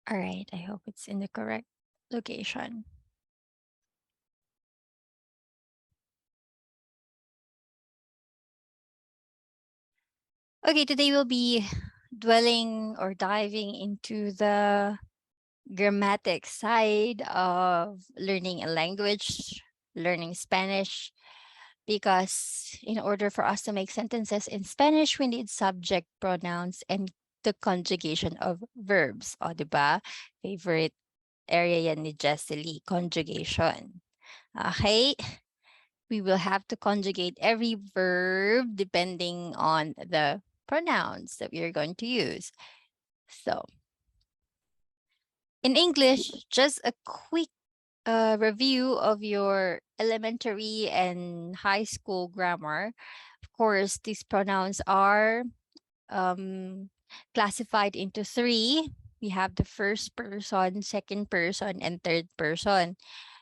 All right, I hope it's in the correct location. Okay, today we'll be dwelling or diving into the grammatic side of learning a language, learning Spanish, because in order for us to make sentences in Spanish, we need subject, pronouns, and the conjugation of verbs. O, diba? Favorite area yan ni Jessie, conjugation. Okay? We will have to conjugate every verb depending on the pronouns that we are going to use. So, in English, just a quick review of your elementary and high school grammar. Of course, these pronouns are classified into three. We have the first person, second person, and third person.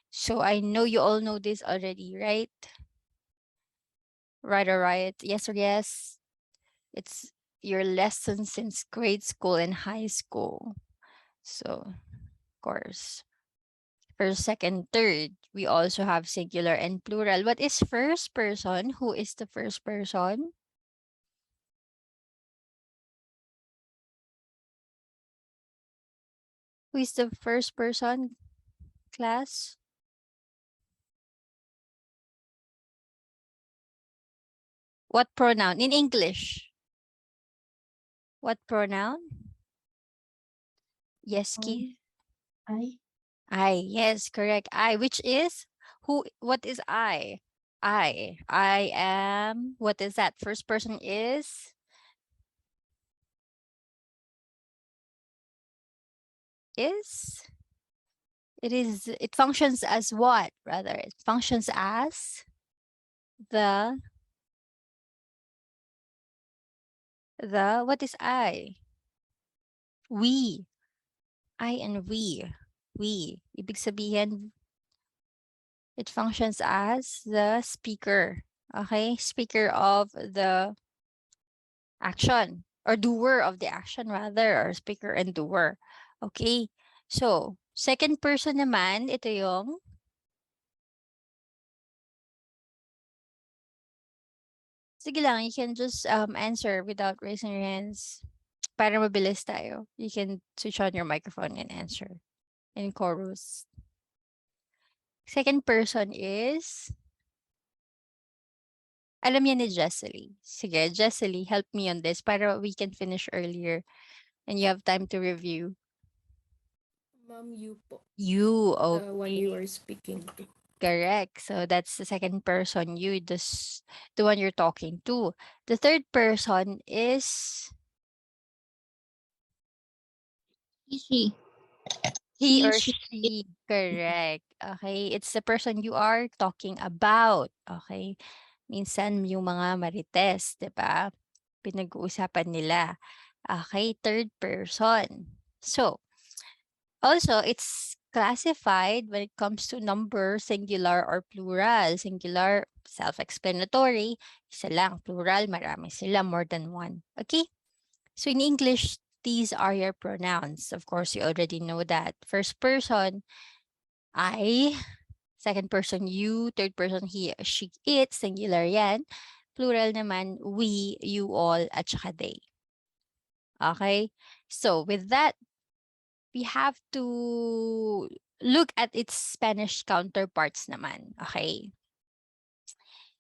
So I know you all know this already, right? Right or right? Yes or yes? It's your lesson since grade school and high school. So, of course. First, second, third. We also have singular and plural. What is first person? Who is the first person? Who is the first person, class? What pronoun? In English. What pronoun? Yes, Keith. I. I. Yes, correct. I, which is who? What is I? I. I am. What is that? First person is. Is. It is. It functions as what? Rather, it functions as the. What is I? We. I and we. We. Ibig sabihin, it functions as the speaker. Okay? Speaker of the action. Or doer of the action rather. Or speaker and doer. Okay? So, second person naman, ito yung sige lang, you can just answer without raising your hands. Para mabilis tayo. You can switch on your microphone and answer in chorus. Second person is, alam niya ni Jesselie. Sige, Jesselie, help me on this para we can finish earlier and you have time to review. Ma'am, you po. You, The one you okay. are speaking to. Correct. So that's the second person, you, the one you're talking to. The third person is She. he He, or she. she. Correct. Okay. It's the person you are talking about. Okay. Minsan yung mga marites, di ba? Pinag-uusapan nila. Okay. Third person. So, also, it's classified when it comes to number, singular or plural. Singular, self-explanatory. Isa lang. Plural, marami sila, more than one. Okay? So in English, these are your pronouns. Of course, you already know that. First person, I. Second person, you. Third person, he, she, it. Singular yan. Plural naman, we, you all, at saka they. Okay? So with that, we have to look at its Spanish counterparts naman. Okay?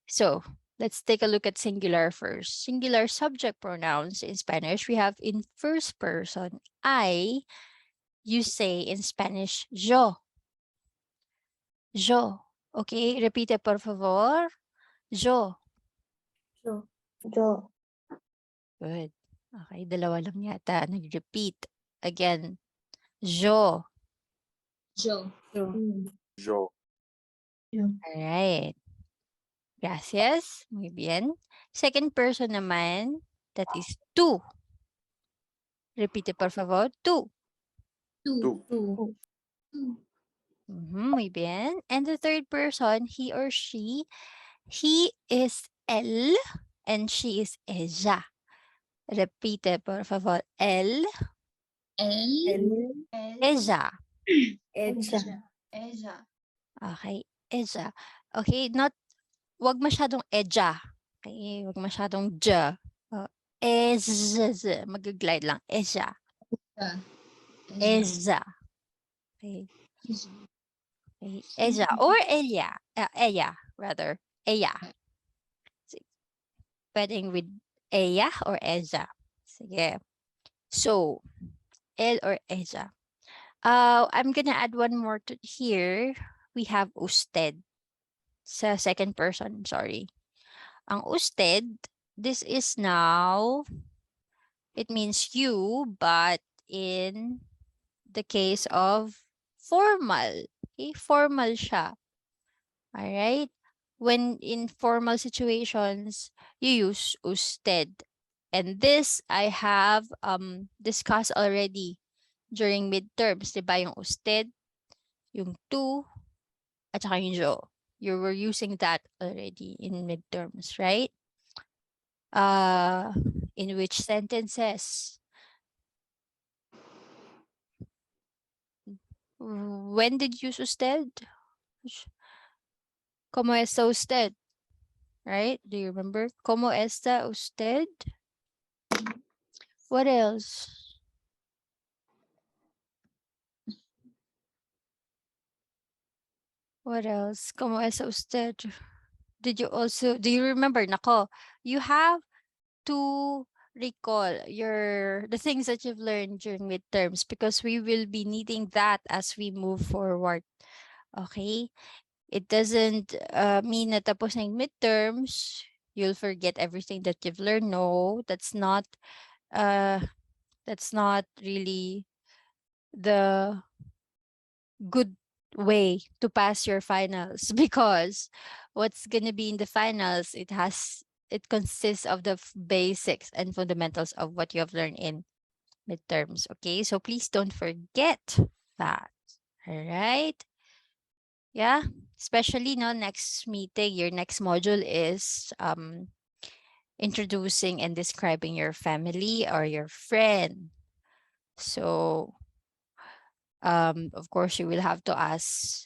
So let's take a look at singular first. Singular subject pronouns in Spanish, we have in first person, I. You say in Spanish, yo. Yo. Okay, repite por favor. Yo. Yo. Yo. Good. Okay, dalawa lang yata nag-repeat. Again, yo. Yo. Yo. Yo. Alright. Gracias. Muy bien. Second person naman, that is tú. Repite por favor, tú. Two. Two. Muy bien. And the third person, he or she, he is él and she is ella. Repite por favor, él. L. Eja. Eja. Okay, eja. Okay, wag masyadong eja. Okay, wag masyadong ja. Mag-glide lang. Eja. Eja. Okay, okay. Eja or Elia. Eya, rather. Eya. Pwedeng with Eya or Eja. Sige. So, El or Eja. I'm gonna add one more to here. We have usted. Sa second person, sorry. Ang usted, this is now, it means you, but in the case of formal. Okay, formal siya. Alright? When in formal situations, you use usted. And this I have discussed already during midterms, di ba? Yung usted, yung to, at saka yung jo. You were using that already in midterms, right? In which sentences? When did you use usted? ¿Cómo está usted? Right? Do you remember? ¿Cómo está usted? What else? What else? ¿Cómo está usted? Do you remember? Nako, you have to recall the things that you've learned during midterms because we will be needing that as we move forward. Okay? It doesn't mean na tapos na yung midterms, you'll forget everything that you've learned. No, that's not really the good way to pass your finals because what's gonna be in the finals, it consists of the basics and fundamentals of what you have learned in midterms. Okay, so please don't forget that. All right. Yeah, especially no next meeting, your next module is introducing and describing your family or your friend. So of course you will have to ask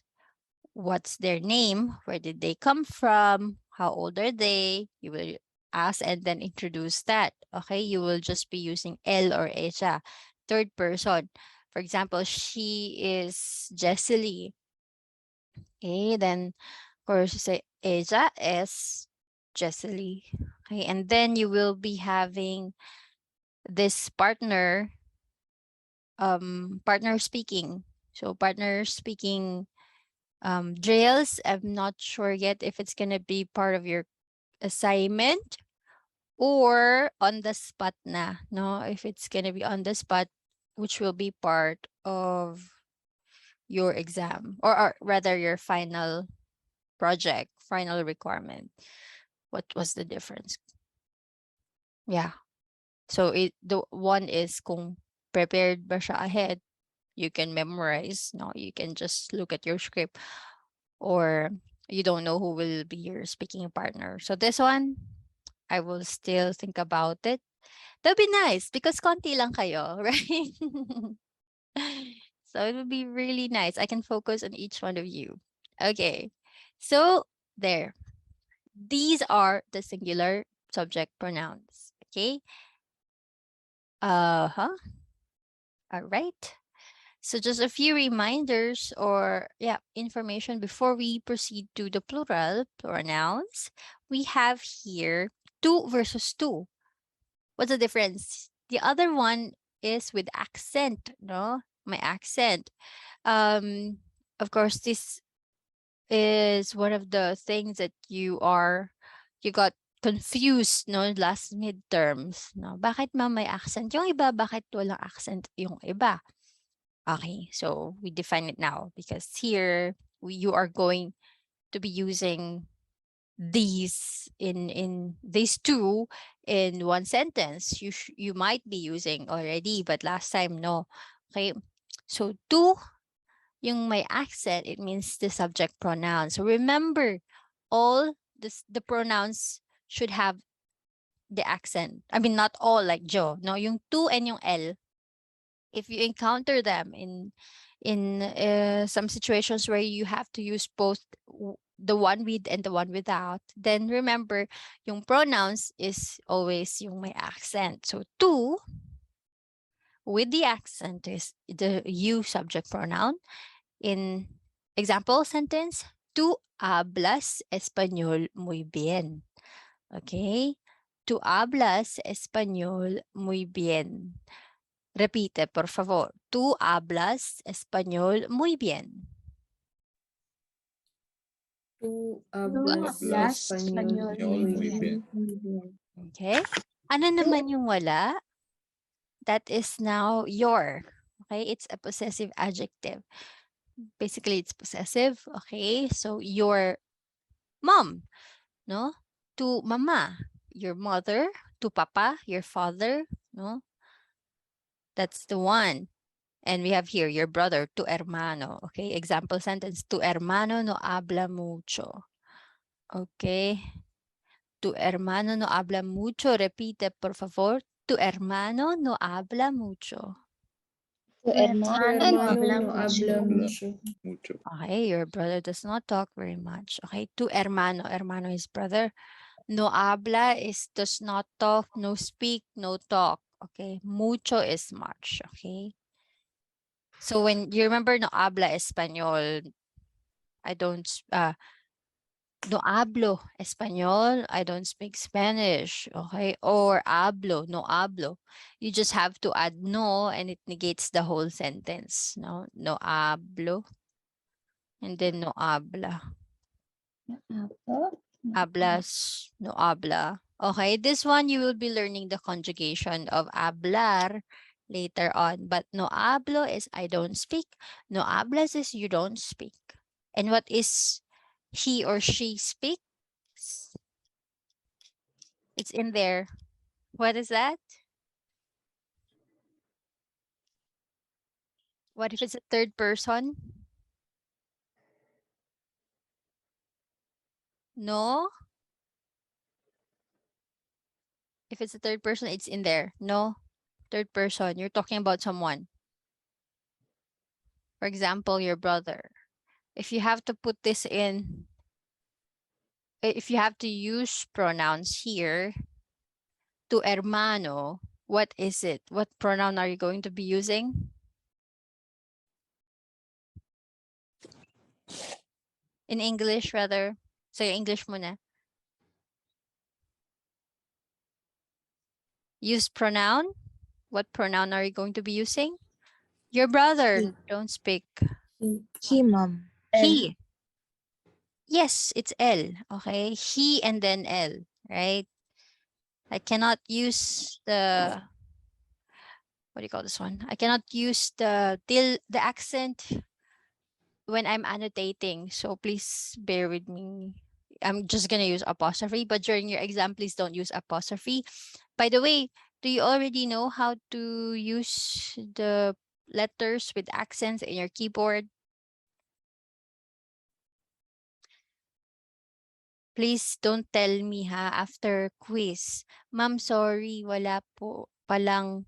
what's their name, where did they come from, how old are they. You will ask and then introduce that. Okay, you will just be using L or Eja, third person. For example, she is Jesselie. Okay, then of course you say Eja is Jesselie. Okay, and then you will be having this partner speaking. So partner speaking drills. I'm not sure yet if it's gonna be part of your assignment or on the spot na, no? If it's gonna be on the spot, which will be part of your exam or rather your final project, final requirement. What was the difference? Yeah. So the one is kung prepared ba siya ahead, you can memorize, no? You can just look at your script or you don't know who will be your speaking partner. So this one, I will still think about it. That'd be nice because konti lang kayo, right? So it would be really nice. I can focus on each one of you. Okay. So there. These are the singular subject pronouns. Okay. Uh-huh. All right. So just a few reminders or information before we proceed to the plural pronouns. We have here two versus two. What's the difference? The other one is with accent, no? My accent. Of course, this is one of the things that you got confused no last midterms, no? Bakit ma'am may accent yung iba, bakit walang accent yung iba? Okay, so we define it now because here you are going to be using these in these two in one sentence. You might be using already, but last time no. Okay, so two, yung may accent, it means the subject pronoun. So remember, all the pronouns should have the accent. I mean, not all like Joe. No, yung to and yung L, if you encounter them in some situations where you have to use both the one with and the one without, then remember yung pronouns is always yung may accent. So tú with the accent is the you subject pronoun. In example sentence, tú hablas español muy bien. Okay? Tú hablas español muy bien. Repite, por favor. Tú hablas español muy bien. Tú Hablas hablas español muy bien. Okay? Ano naman yung wala? That is now your. Okay? It's a possessive adjective. Basically, it's possessive. Okay? So, your mom. No? To mama, your mother. To papa, your father. No? That's the one. And we have here your brother, tu hermano. Okay, example sentence, tu hermano no habla mucho. Okay, tu hermano no habla mucho. Repite, por favor. Tu hermano no habla mucho. Tu hermano no Hermano habla no habla mucho. mucho. Okay, your brother does not talk very much. Okay, tu hermano. Hermano is brother. No habla is does not talk, no speak, no talk. Okay, mucho is much. Okay. So when you remember no habla español, I don't no hablo español, I don't speak Spanish, okay? Or hablo, no hablo. You just have to add no and it negates the whole sentence, no? No hablo and then no habla. Hablo. Hablas, no habla. Okay, this one you will be learning the conjugation of hablar later on. But no hablo is I don't speak. No hablas is you don't speak. And what is he or she speaks? It's in there. What is that? What if it's a third person? No. If it's a third person, it's in there. No. Third person. You're talking about someone. For example, your brother. If you have to put this in, if you have to use pronouns here, to hermano, what is it? What pronoun are you going to be using? In English, rather. So, English muna. Use pronoun. What pronoun are you going to be using? Your brother. He. Don't speak. He, mom. He. Yes, it's L. Okay. He and then L, right? I cannot use the, what do you call this one? I cannot use the accent when I'm annotating. So please bear with me. I'm just going to use apostrophe, but during your exam, please don't use apostrophe. By the way, do you already know how to use the letters with accents in your keyboard? Please don't tell me ha after quiz. Ma'am, sorry, wala po palang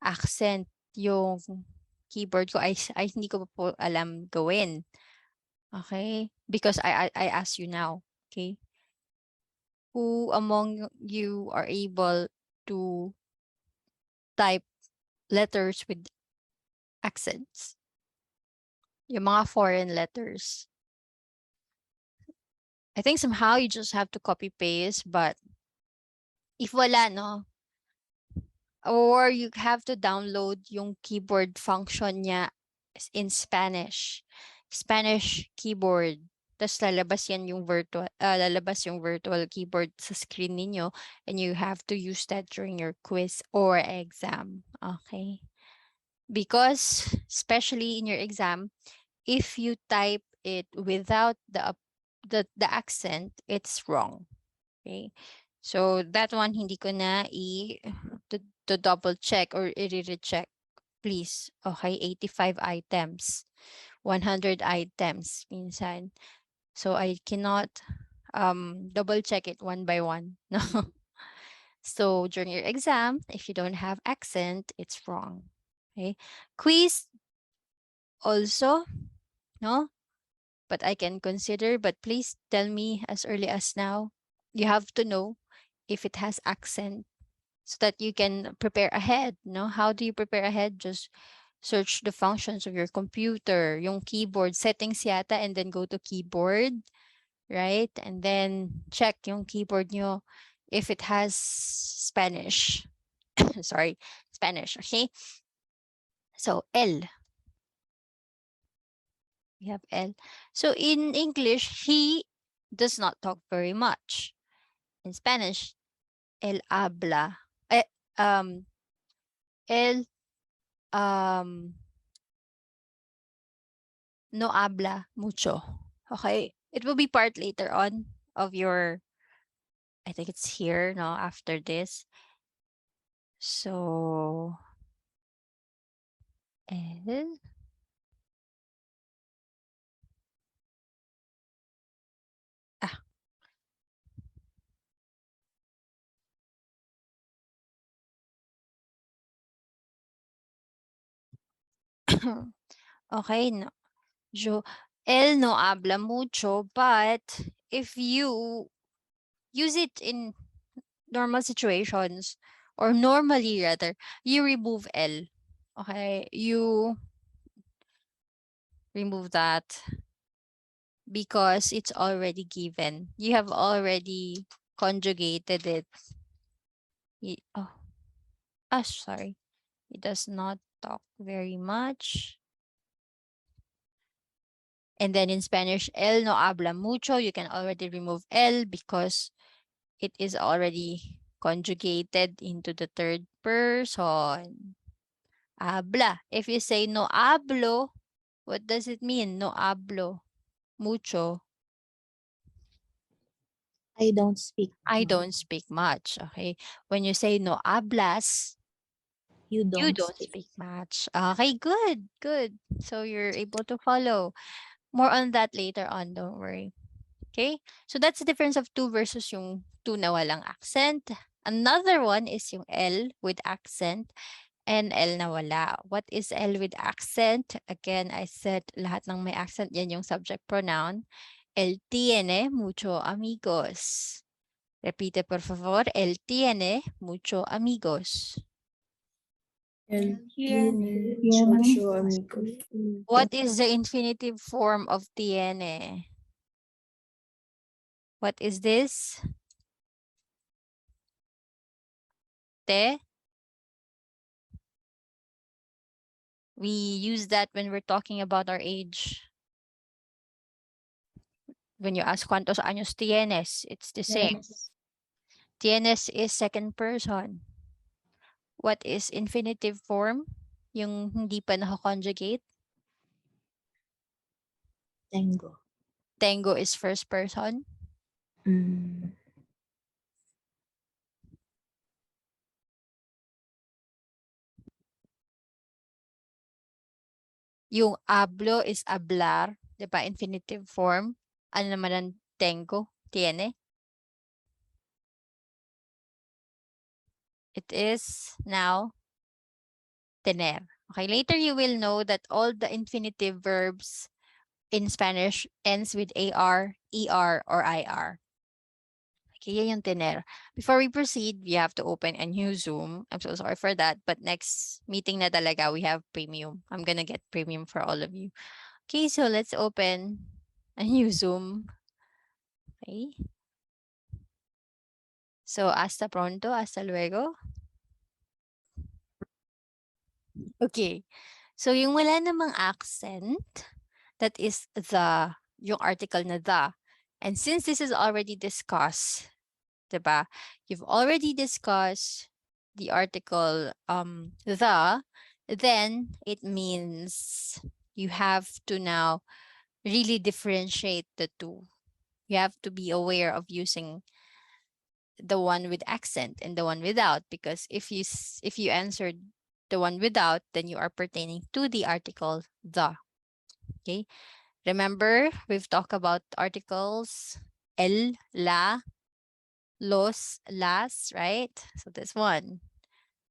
accent yung keyboard ko. Ay hindi ko pa po alam gawin. Okay? Because I ask you now. Okay? Who among you are able to type letters with accents? Yung mga foreign letters. I think somehow you just have to copy paste, but if wala, no? Or you have to download yung keyboard function niya in Spanish. Spanish keyboard. Tapos lalabas yan yung lalabas yung virtual keyboard sa screen ninyo and you have to use that during your quiz or exam. Okay? Because especially in your exam, if you type it without the accent, it's wrong. Okay? So that one hindi ko na to double check or i-recheck. Please. Okay, 85 items. 100 items minsan. So I cannot double check it one by one. No. So during your exam, if you don't have accent, it's wrong. Okay. Quiz also, no? But I can consider, but please tell me as early as now. You have to know if it has accent so that you can prepare ahead, no? How do you prepare ahead? Just search the functions of your computer, yung keyboard settings yata, and then go to keyboard, right? And then check yung keyboard nyo if it has Spanish. Sorry, Spanish, okay? So L, we have L. So in English, he does not talk very much. In Spanish, él habla. Um, él no habla mucho. Okay? It will be part later on of your, I think it's here, no, after this. So, él. Ah. Okay, no. Él no habla mucho, but if you use it in normal situations, or normally rather, you remove L. Okay, you remove that because it's already given. You have already conjugated it. Oh, sorry. It does not talk very much. And then in Spanish, él no habla mucho. You can already remove L because it is already conjugated into the third person. Habla. If you say no hablo, what does it mean? No hablo mucho. I don't speak. I don't speak much. Okay. When you say no hablas, You you don't don't speak. speak much. Okay, good, good. So you're able to follow. More on that later on, don't worry. Okay? So that's the difference of two versus yung two na walang accent. Another one is yung L with accent and L na wala. What is L with accent? Again, I said lahat ng may accent, yan yung subject pronoun. Él tiene mucho amigos. Repite, por favor. Él tiene mucho amigos. Él tiene mucho amigos. What is the infinitive form of tiene? What is this? Te? We use that when we're talking about our age. When you ask cuántos años tienes, it's the same. Tienes is second person. What is infinitive form? Yung hindi pa naka-conjugate. Tengo. Tengo is first person. Yung hablo is hablar, 'di ba? Infinitive form. Ano naman ang tengo? Tiene. It is now tener. Okay, later you will know that all the infinitive verbs in Spanish ends with AR, ER, or IR. Okay, yan yung tener. Before we proceed, we have to open a new Zoom. I'm so sorry for that, but next meeting na talaga, we have premium. I'm gonna get premium for all of you. Okay, so let's open a new Zoom. Okay. So, hasta pronto, hasta luego. Okay. So, yung wala namang accent, that is yung article na the. And since this is already discussed, diba? You've already discussed the article the, then it means you have to now really differentiate the two. You have to be aware of using the one with accent and the one without, because if you answered the one without, then you are pertaining to the article the. Okay, remember we've talked about articles el, la, los, las, right? So this one,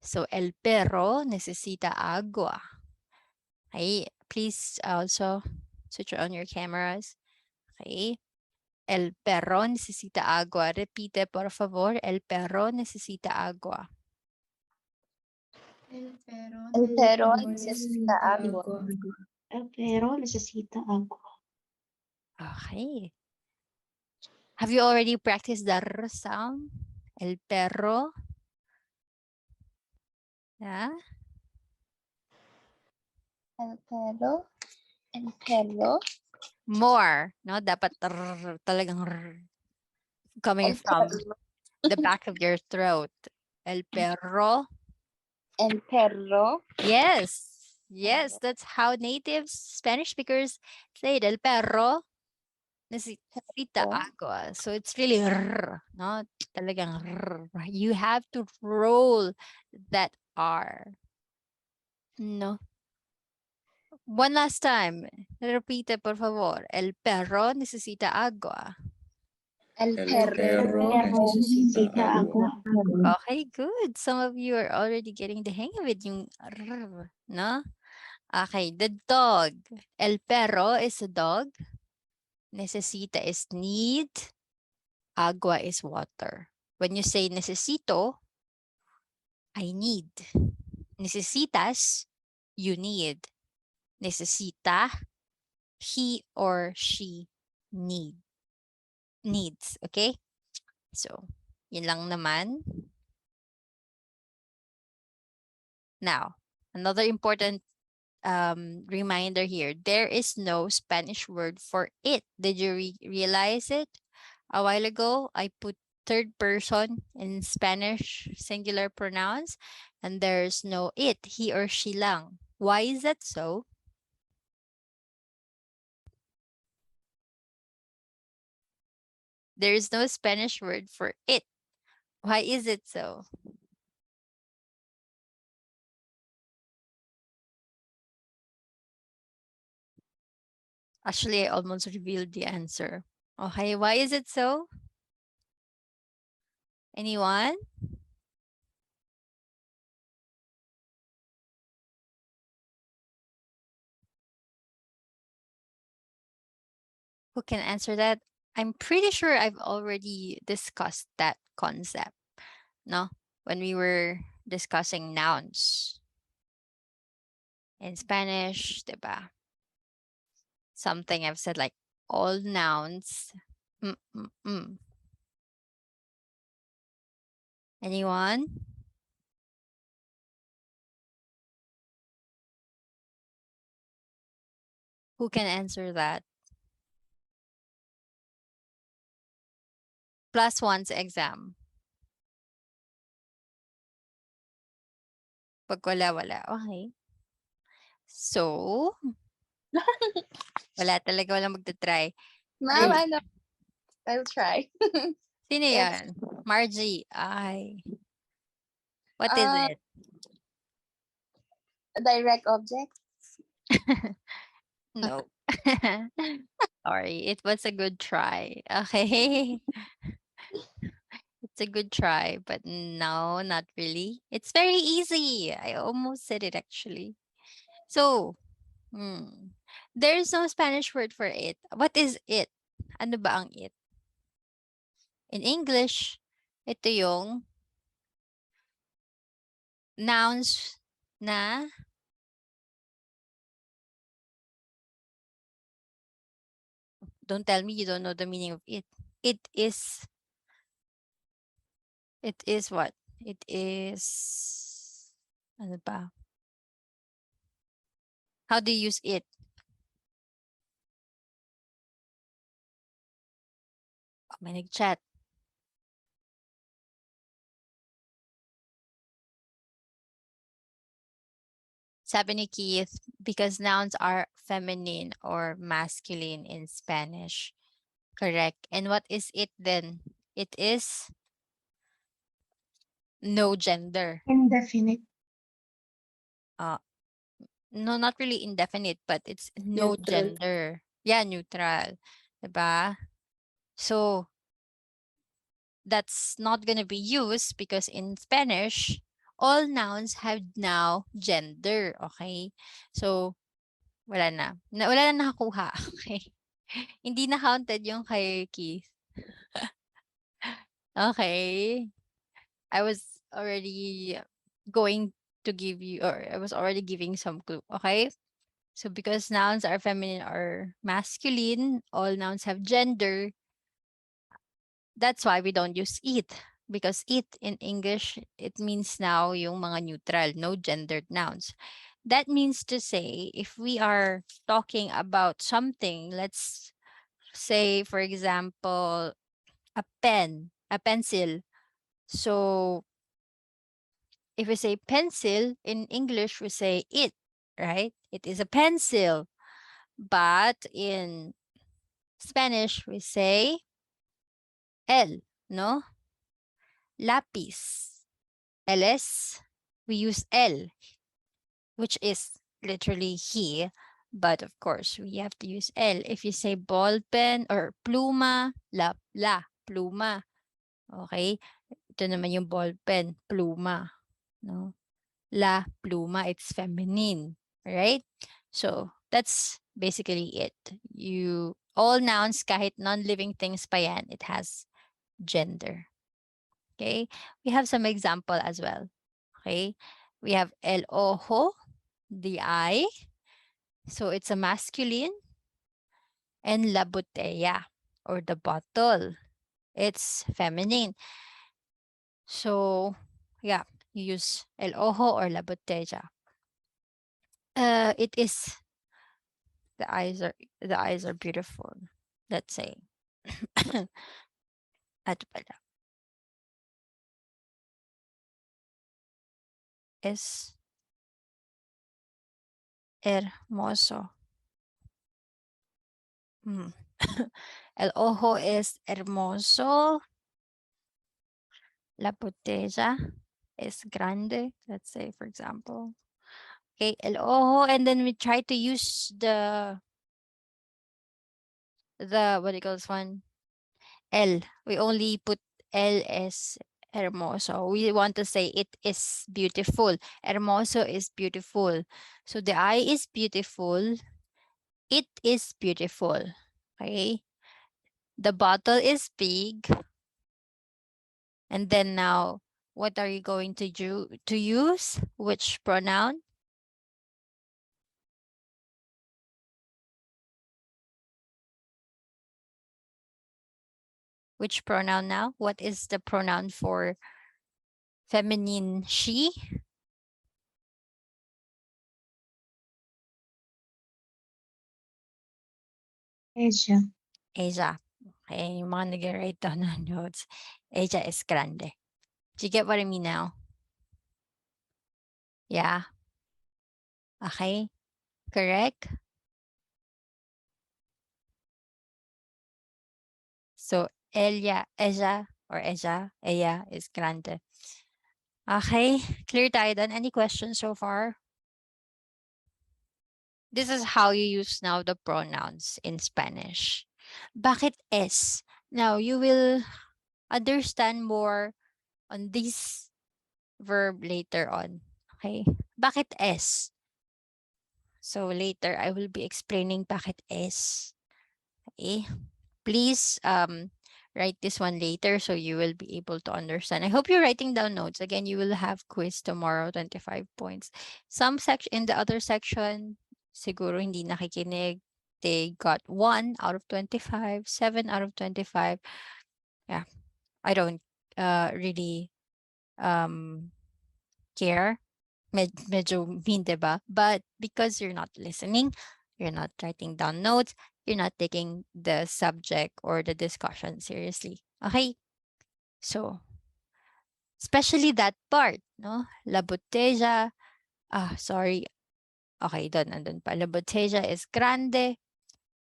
So, el perro necesita agua. Okay, please also switch on your cameras. Okay. El perro necesita agua. Repite, por favor. El perro necesita agua. El perro necesita agua. El perro necesita agua. Okay. Have you already practiced the R sound? El perro. Yeah. El perro. More. No, dapat talagang coming from the back of your throat. El perro. El perro. Yes. Yes, that's how native Spanish speakers say it. El perro necesita agua. So it's really no? Talagang you have to roll that R. No. One last time. Repite, por favor. El perro necesita agua. El perro necesita agua. Okay, good. Some of you are already getting the hang of it. Yung no? Okay, the dog. El perro is a dog. Necesita is need. Agua is water. When you say necesito, I need. Necesitas, you need. Necesita, he or she needs. Okay? So, yun lang naman. Now, another important reminder here. There is no Spanish word for it. Did you realize it? A while ago, I put third person in Spanish singular pronouns, and there's no it, he or she lang. Why is that so? There is no Spanish word for it. Why is it so? Actually, I almost revealed the answer. Okay, why is it so? Anyone? Who can answer that? I'm pretty sure I've already discussed that concept, no? When we were discussing nouns in Spanish, diba? Something I've said like all nouns. Anyone? Who can answer that? Plus one's exam. Pag wala. Okay. So, walang magta-try. Ma'am, I know. I'll try. Sino It's- yan? Margie. Ay. What is it? Direct object. No. Sorry, it was a good try. Okay. It's a good try, but no, not really. It's very easy. I almost said it actually. So, there's no Spanish word for it. What is it? Ano ba ang it? In English, ito yung nouns na don't tell me you don't know the meaning of it. It is what? It is ano ba? How do you use it? Oh, may nag-chat. Sabi ni Keith, because nouns are feminine or masculine in Spanish. Correct. And what is it then? It is no gender. Indefinite. No, not really indefinite, but it's no Neutral. gender. Yeah, neutral. Diba? So, that's not gonna be used because in Spanish, all nouns have now gender. Okay? So, wala na. Wala na nakakuha. Okay? Hindi na counted yung hierarchy. Okay. I was already going to give you, or I was already giving some clue. Okay? So, because nouns are feminine or masculine, all nouns have gender. That's why we don't use it. Because it in English, it means now yung mga neutral, no gendered nouns. That means to say, if we are talking about something, let's say, for example, a pen, a pencil. So, if we say pencil, in English, we say it, right? It is a pencil. But in Spanish, we say el, no? Lapis. ELS, we use el, which is literally he. But of course, we have to use el. If you say ball pen or pluma, la, pluma. Okay? Ito naman yung ball pen, pluma. No? La, pluma, it's feminine. Right? So, that's basically it. All nouns, kahit non-living things pa yan, it has gender. Okay? We have some example as well. Okay? We have el ojo, the eye. So it's a masculine. And la botella, or the bottle. It's feminine. So, yeah, you use el ojo or la botella. It is the eyes are beautiful. Let's say. Ato pala. Es hermoso. El ojo es hermoso. La botella es grande. Let's say, for example. Okay, el ojo, and then we try to use the what do you call this one? El. We only put el as hermoso. We want to say it is beautiful. Hermoso is beautiful. So the eye is beautiful. It is beautiful. Okay. The bottle is big. And then now, what are you going to do to use? Which pronoun? Which pronoun now? What is the pronoun for feminine she? Asia. Asia. Okay, yung mga nag-write down ng notes. Asia is grande. Do you get what I mean now? Yeah. Okay. Correct? So, ella is grande. Okay. Clear tayo dun? Any questions so far? This is how you use now the pronouns in Spanish. Bakit es? Now, you will understand more on this verb later on. Okay? Bakit es? So later, I will be explaining bakit es. Okay? Please write this one later so you will be able to understand. I hope you're writing down notes. Again, you will have quiz tomorrow, 25 points. Some section in the other section, siguro hindi nakikinig. They got 1 out of 25, 7 out of 25. Yeah, I don't really care. Medyo mean, diba? But because you're not listening, you're not writing down notes, you're not taking the subject or the discussion seriously. Okay? So, especially that part, no? La botella, sorry. Okay, andun pa. La botella is grande.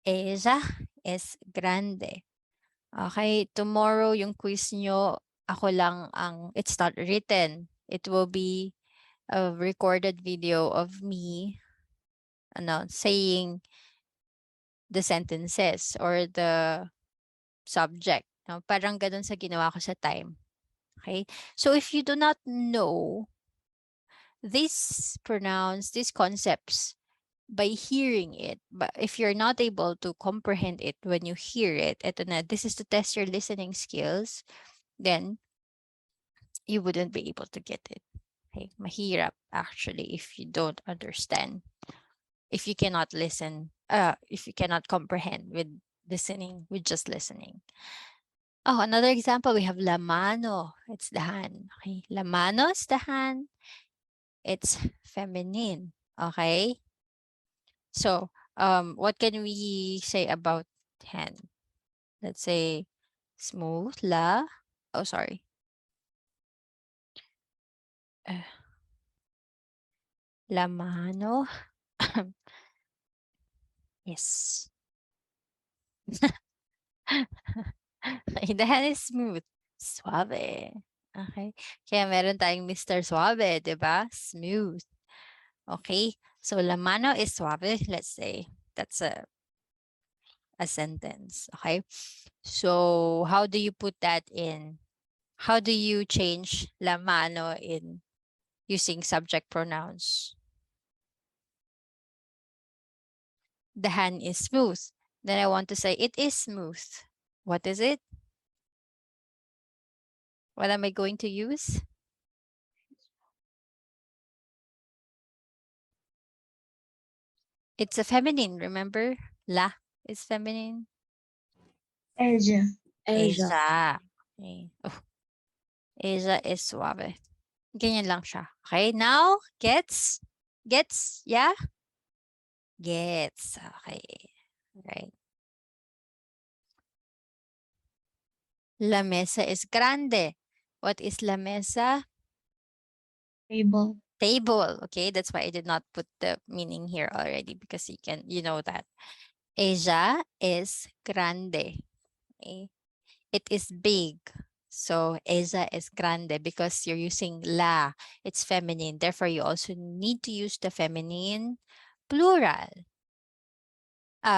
Ella es grande. Okay, tomorrow yung quiz nyo, ako lang it's not written. It will be a recorded video of me saying the sentences or the subject. No? Parang ganun sa ginawa ko sa time. Okay? So if you do not know these pronouns, these concepts, by hearing it, but if you're not able to comprehend it when you hear it, eto na, this is to test your listening skills, then you wouldn't be able to get it. Okay, mahirap actually if you don't understand, if you cannot listen, if you cannot comprehend with listening, with just listening. Oh, another example, we have la mano. It's the hand. Okay, la mano is the hand. It's feminine. Okay. So, what can we say about hand? Let's say smooth, la. Oh, sorry. Uh, la mano. Yes. Okay, the hand is smooth. Suave. Okay. Kaya meron tayong Mr. Suave, di ba? Smooth. Okay. So, la mano is suave. Let's say that's a sentence. Okay. So, how do you put that in? How do you change la mano in using subject pronouns? The hand is smooth. Then I want to say it is smooth. What is it? What am I going to use? It's a feminine, remember? La is feminine. Asia. Esa. Okay. Oh, Esa is suave. Ganyan lang siya. Okay, now, gets? Gets? Yeah? Gets. Okay. Right. La mesa is grande. What is la mesa? Table. Table. Okay, that's why I did not put the meaning here already, because you know that. Ella is grande. Okay? It is big. So ella is grande because you're using la. It's feminine. Therefore, you also need to use the feminine plural.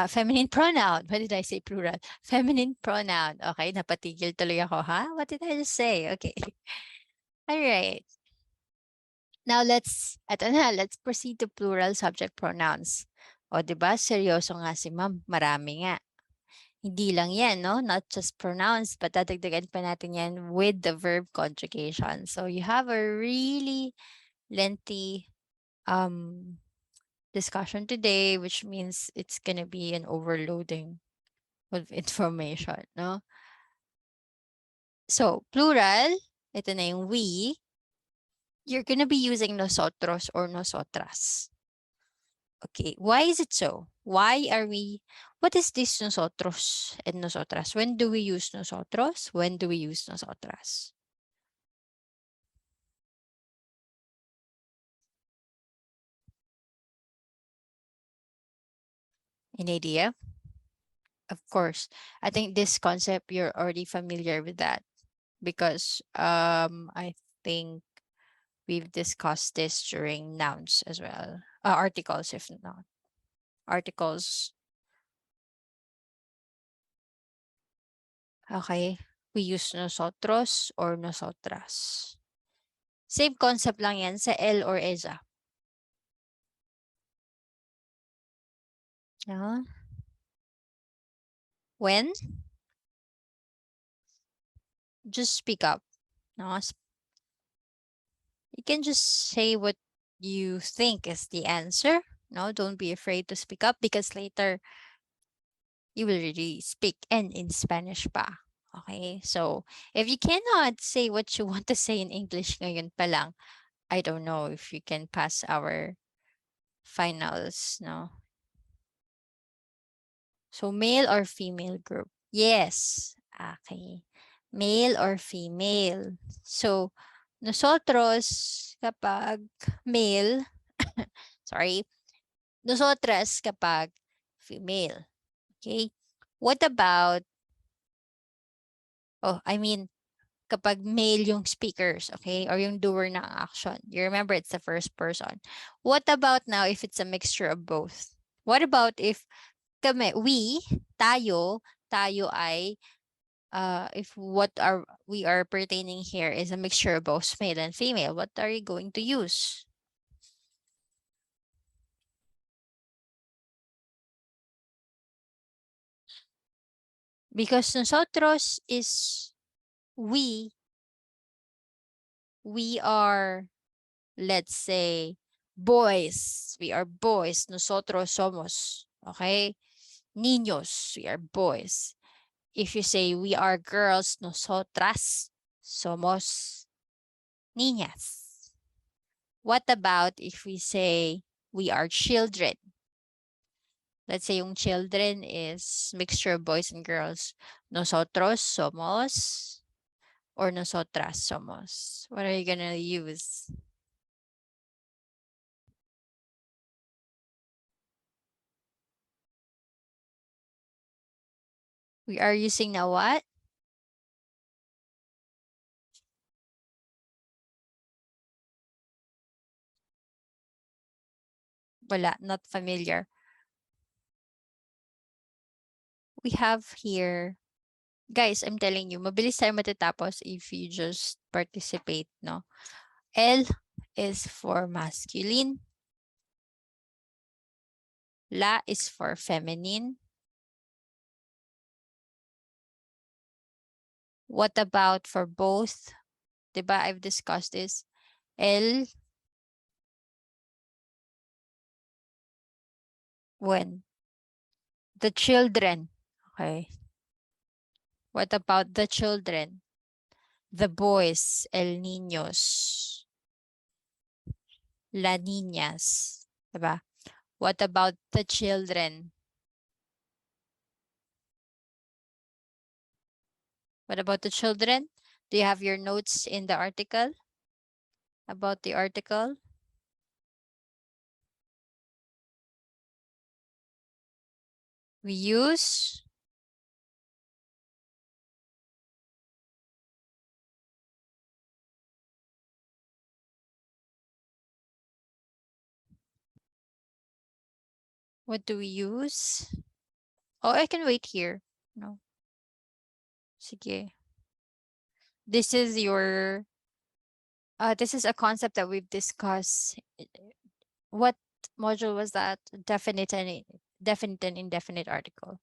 Feminine pronoun. What did I say plural? Feminine pronoun. Okay, napatigil tuloy ako, ha? What did I just say? Okay. All right. Now let's proceed to plural subject pronouns. O, di ba? Seryoso nga si ma'am. Marami nga. Hindi lang yan, no? Not just pronouns, but dadagdagan pa natin yan with the verb conjugation. So you have a really lengthy discussion today, which means it's gonna be an overloading of information, no? So, plural, ito na yung we, you're gonna be using nosotros or nosotras. Okay, why is it so? What is this nosotros and nosotras? When do we use nosotros? When do we use nosotras? Any idea? Of course, I think this concept you're already familiar with that because I think we've discussed this during nouns as well. Articles, if not. Articles. Okay. We use nosotros or nosotras. Same concept lang yan sa el or esa. When? Just speak up. No? You can just say what you think is the answer. No, don't be afraid to speak up because later you will really speak and in Spanish pa. Okay? So, if you cannot say what you want to say in English ngayon pa lang, I don't know if you can pass our finals, no? So, male or female group? Yes. Okay. Male or female? So, nosotros kapag male, sorry, nosotras kapag female. Okay? What about, kapag male yung speakers, okay? Or yung doer ng action. You remember it's the first person. What about now if it's a mixture of both? What about if tayo ay, if we are pertaining here is a mixture of both male and female, what are you going to use? Because nosotros is we are, let's say, boys. We are boys. Nosotros somos. Okay? Niños. We are boys. If you say we are girls, nosotras somos niñas. What about if we say we are children? Let's say yung children is mixture of boys and girls. Nosotros somos or nosotras somos. What are you gonna use? We are using now what? Wala, not familiar. We have here, guys, I'm telling you, mabilis tayo matatapos if you just participate, no? L is for masculine. La is for feminine. What about for both? Diba, I've discussed this. L, when? The children. Okay. What about the children? The boys, el niños. La niñas. Diba? What about the children? What about the children? Do you have your notes in the article? About the article? We use what do we use? Oh, I can wait here. No. Sige. This is your this is a concept that we've discussed. What module was that? Definite and indefinite article.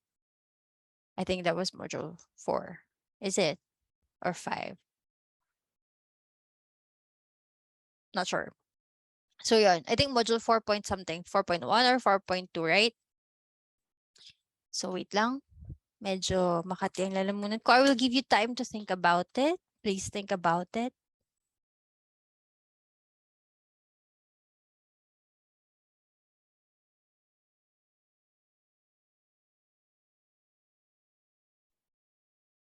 I think that was module 4. Is it? Or 5? Not sure. So yun, I think module 4 point something, 4.1 or 4.2, right? So wait lang. Medyo makati ang lalamunan ko. I will give you time to think about it. Please think about it.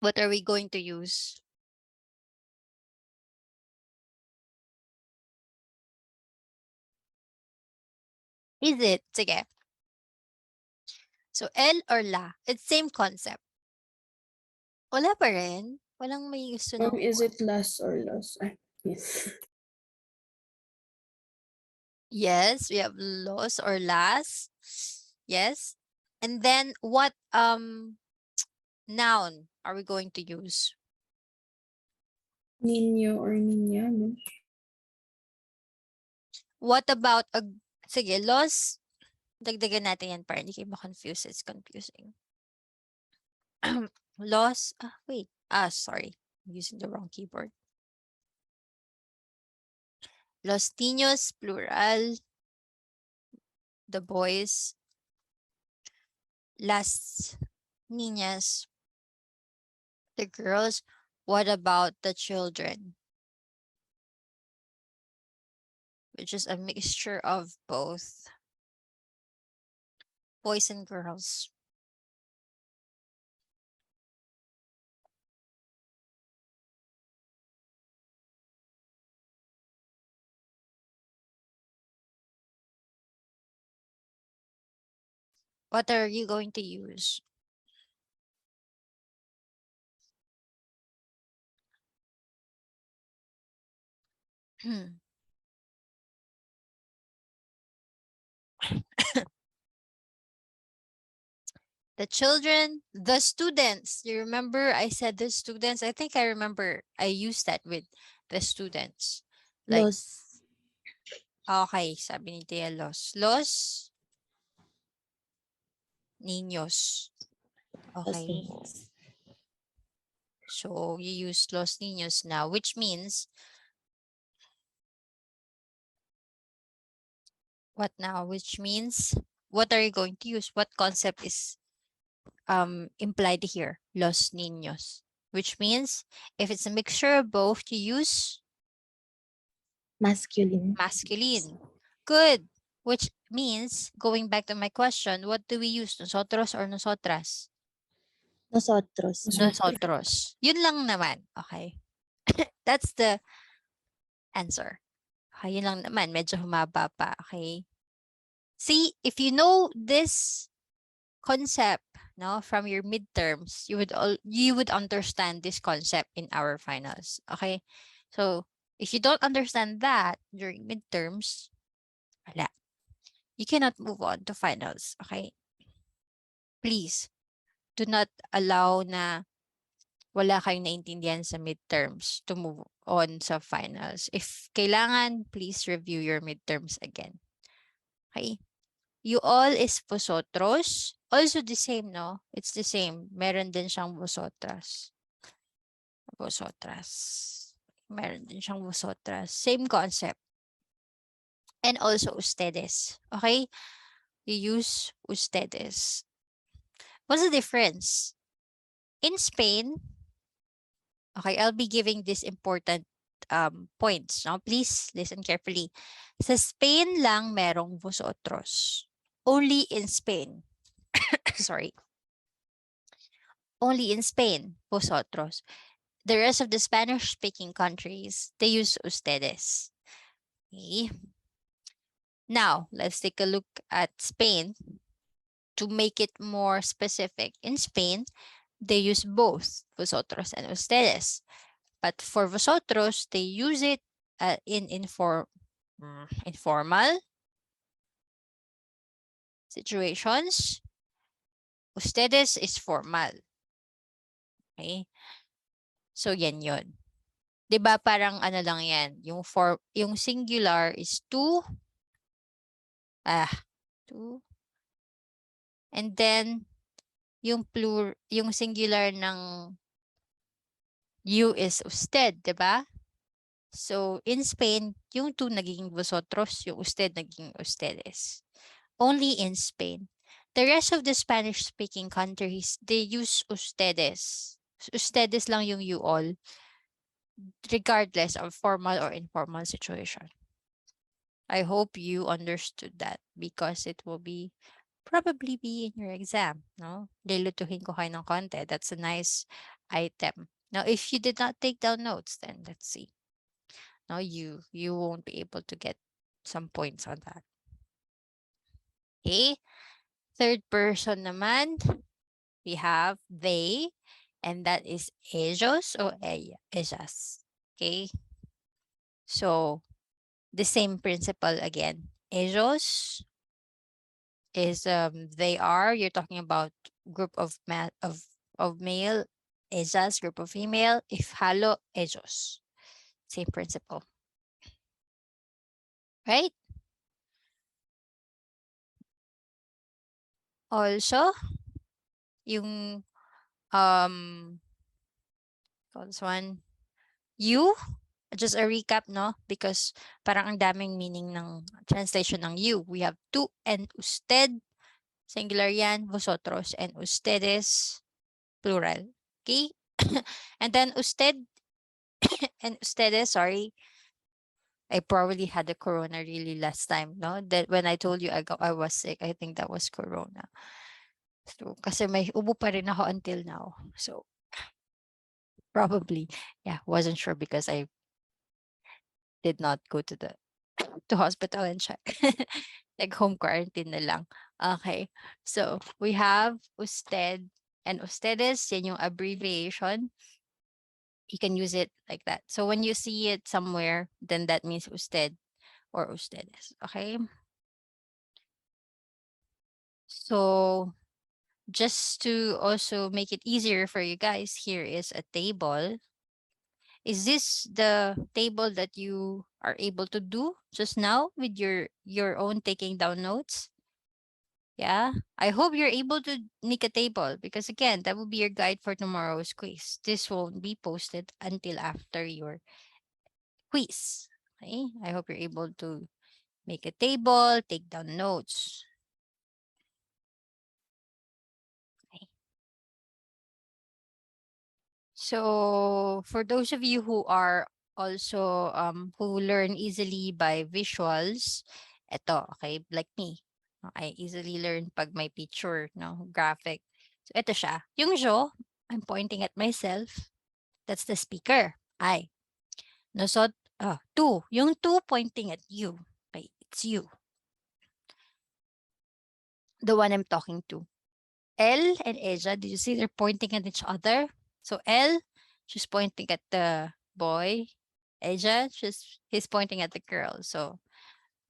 What are we going to use? Is it? Sige. So L or la? It's same concept. Wala pa rin? Walang may gusto ng... Is it last or loss? Yes. Yes, we have los or las. Yes. And then what noun are we going to use? Niño or niña, no? What about a... Sige, los. Dagdagan natin yan para hindi kayo ma-confuse. It's confusing. Los. Wait. Sorry. I'm using the wrong keyboard. Los niños, plural. The boys. Las niñas, the girls. What about the children? Which is a mixture of both boys and girls. What are you going to use? The children, the students. You remember I said the students? I think I remember I used that with the students. Like, Los. okay, sabi ni Tia Los. Los niños. Okay. So you use Los Niños now, which means what now? Which means what are you going to use? What concept is implied here? Los Niños. Which means if it's a mixture of both, you use Masculine. masculine. Good. Which means, going back to my question, what do we use? Nosotros or nosotras? Nosotros. Nosotros. Yun lang naman. Okay. That's the answer. Okay, yun lang naman. Medyo humaba pa. Okay. See, if you know this concept, no, from your midterms, you would understand this concept in our finals. Okay. So if you don't understand that during midterms, wala. You cannot move on to finals. Okay. Please do not allow na wala kayong naintindihan sa midterms to move on sa finals. If kailangan, please review your midterms again. Okay? You all is vosotros. Also the same, no? It's the same. Meron din siyang vosotras. Vosotras. Meron din siyang vosotras. Same concept. And also ustedes. Okay? You use ustedes. What's the difference? In Spain, okay, I'll be giving this important points. Now, please listen carefully. Sa Spain lang merong vosotros. Only in Spain. Sorry. Only in Spain, vosotros. The rest of the Spanish-speaking countries, they use ustedes. Okay. Now, let's take a look at Spain. To make it more specific, in Spain, they use both vosotros and ustedes. But for vosotros, they use it in informal situations. Ustedes is formal. Okay? So, yan yun. 'Di ba parang ano lang yan, yung singular is two, two, and then yung singular ng you is usted, 'di ba? So, in Spain, yung two naging vosotros, yung usted naging ustedes. Only in Spain. The rest of the Spanish-speaking countries, they use ustedes. Ustedes lang yung you all, regardless of formal or informal situation. I hope you understood that because it will probably be in your exam, no? Lilutuhin ko kayo ng konti. That's a nice item. Now, if you did not take down notes, then let's see. No, you won't be able to get some points on that. Okay. Third person naman, we have they, and that is ellos or ellas. Okay. So, the same principle again. Ellos is they are, you're talking about group of male, ellas group of female, if halo, ellos. Same principle. Right? Also, yung this one, you, just a recap, no? Because parang ang daming meaning ng translation ng you. We have tú and usted, singular yan, vosotros, and ustedes, plural. Okay? And then usted and ustedes, sorry, I probably had the corona really last time, no? That when I told you I was sick, I think that was corona. So, kasi may ubo pa rin ako until now. So, probably, yeah, wasn't sure because I did not go to the hospital and check. Like home quarantine na lang. Okay. So, we have usted and ustedes, yan yung abbreviation. You can use it like that. So, when you see it somewhere, then that means usted or ustedes. Okay. So, just to also make it easier for you guys, here is a table. Is this the table that you are able to do just now with your own taking down notes? Yeah, I hope you're able to make a table because again, that will be your guide for tomorrow's quiz. This won't be posted until after your quiz. Okay, I hope you're able to make a table, take down notes. Okay. So for those of you who are also who learn easily by visuals, eto, okay, like me. I easily learn pag may picture, no, graphic. So eto siya. Yung jo, I'm pointing at myself. That's the speaker. I. Nosot, two. Yung two pointing at you. Okay, it's you. The one I'm talking to. L and Eja, did you see they're pointing at each other? So L, she's pointing at the boy. Eja, he's pointing at the girl. So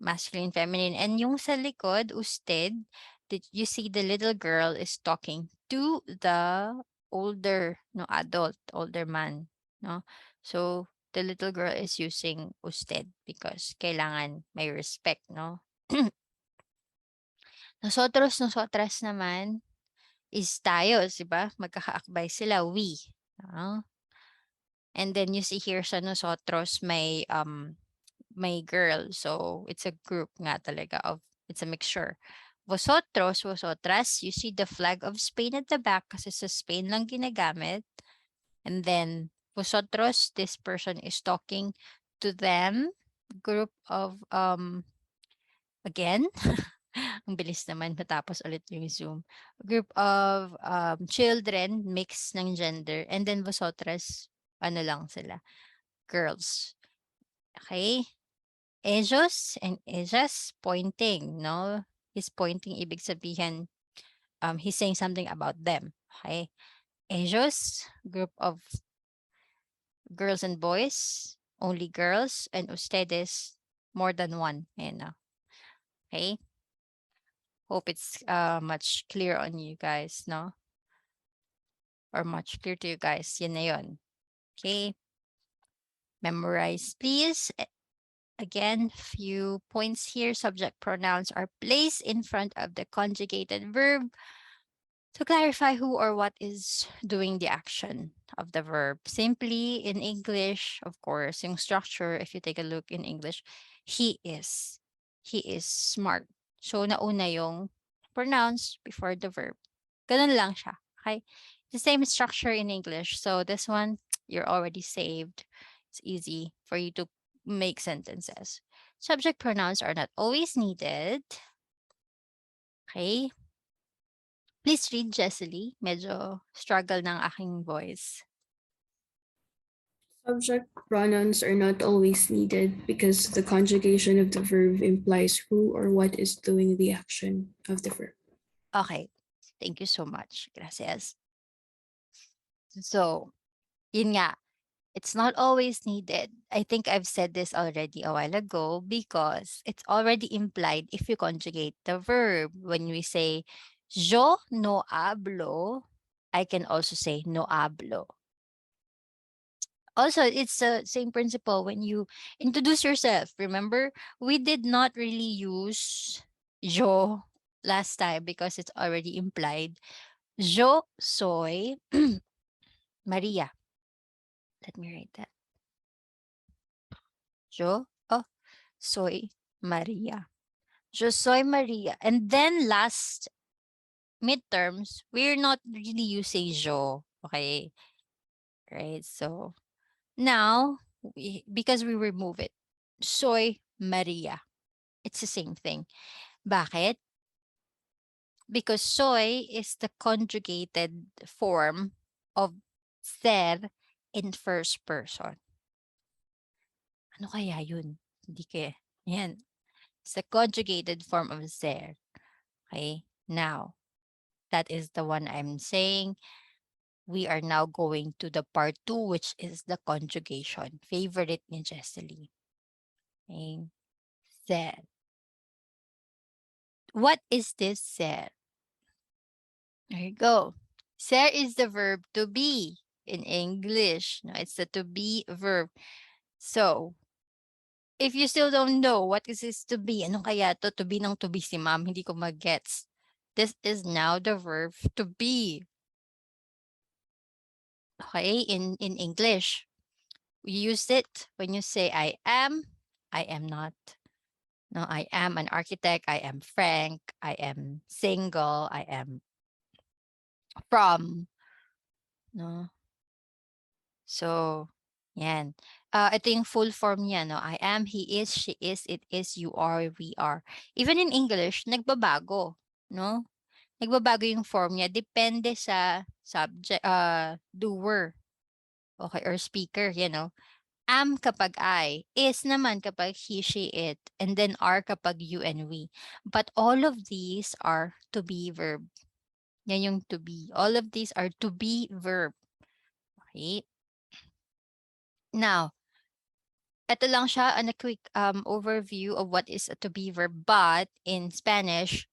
masculine, feminine. And yung sa likod, usted, did you see the little girl is talking to the older, no, adult, older man, no? So the little girl is using usted because kailangan may respect, no? Nosotros, nosotras naman is tayo, di ba? Magkakaakbay sila, we. No? And then you see here sa nosotros may girl. So it's a group nga talaga of it's a mixture. Vosotros, vosotras, you see the flag of Spain at the back kasi sa Spain lang ginagamit. And then vosotros, this person is talking to them, group of again, ang bilis naman matapos ulit yung Zoom. Group of children, mix ng gender. And then vosotras, ano lang sila, girls. Okay? Ellos and ellas pointing, no? He's pointing, ibig sabihin, he's saying something about them. Okay? Ellos, group of girls and boys, only girls, and ustedes, more than one. Ayan na. Okay? Hope it's much clear on you guys, no? Or much clear to you guys. Yan na yun. Okay? Memorize, please. Again, few points here. Subject pronouns are placed in front of the conjugated verb to clarify who or what is doing the action of the verb. Simply in English, of course, yung structure, if you take a look in English, he is. He is smart. So, nauna yung pronouns before the verb. Ganun lang siya. Okay? The same structure in English. So, this one, you're already saved. It's easy for you to make sentences. Subject pronouns are not always needed. Okay? Please read, Jesselie. Medyo struggle ng aking voice. Subject pronouns are not always needed because the conjugation of the verb implies who or what is doing the action of the verb. Okay. Thank you so much. Gracias. So, yun nga. It's not always needed. I think I've said this already a while ago because it's already implied if you conjugate the verb. When we say, yo no hablo, I can also say no hablo. Also, it's the same principle when you introduce yourself. Remember, we did not really use yo last time because it's already implied. Yo soy Maria. Let me write that. Yo soy Maria. Yo soy Maria. And then last midterms, we're not really using yo. Okay. Right. So now, because we remove it, soy Maria. It's the same thing. Bakit? Because soy is the conjugated form of ser in first person. Ano kaya yun? Hindi kaya. Yan. It's the conjugated form of ser. Okay? Now, that is the one I'm saying. We are now going to the part 2, which is the conjugation. Favorite ni Jesselie. Okay? Ser. What is this ser? There you go. Ser is the verb to be in English. No, it's the to be verb. So, if you still don't know what is this to be, ano kaya to be ng to be si ma'am, hindi ko mag-gets. This is now the verb to be. Okay, in English, we use it when you say I am not. No, I am an architect, I am Frank, I am single, I am from, no? So, yan. Ito yung full form niya, no? I am, he is, she is, it is, you are, we are. Even in English, nagbabago, no? Nagbabago yung form niya. Depende sa subject, doer, okay, or speaker, Am kapag I, is naman kapag he, she, it, and then are kapag you and we. But all of these are to be verb. Yan yung to be. All of these are to be verb. Okay? Now, ito lang siya on a quick overview of what is a to be verb. But in Spanish,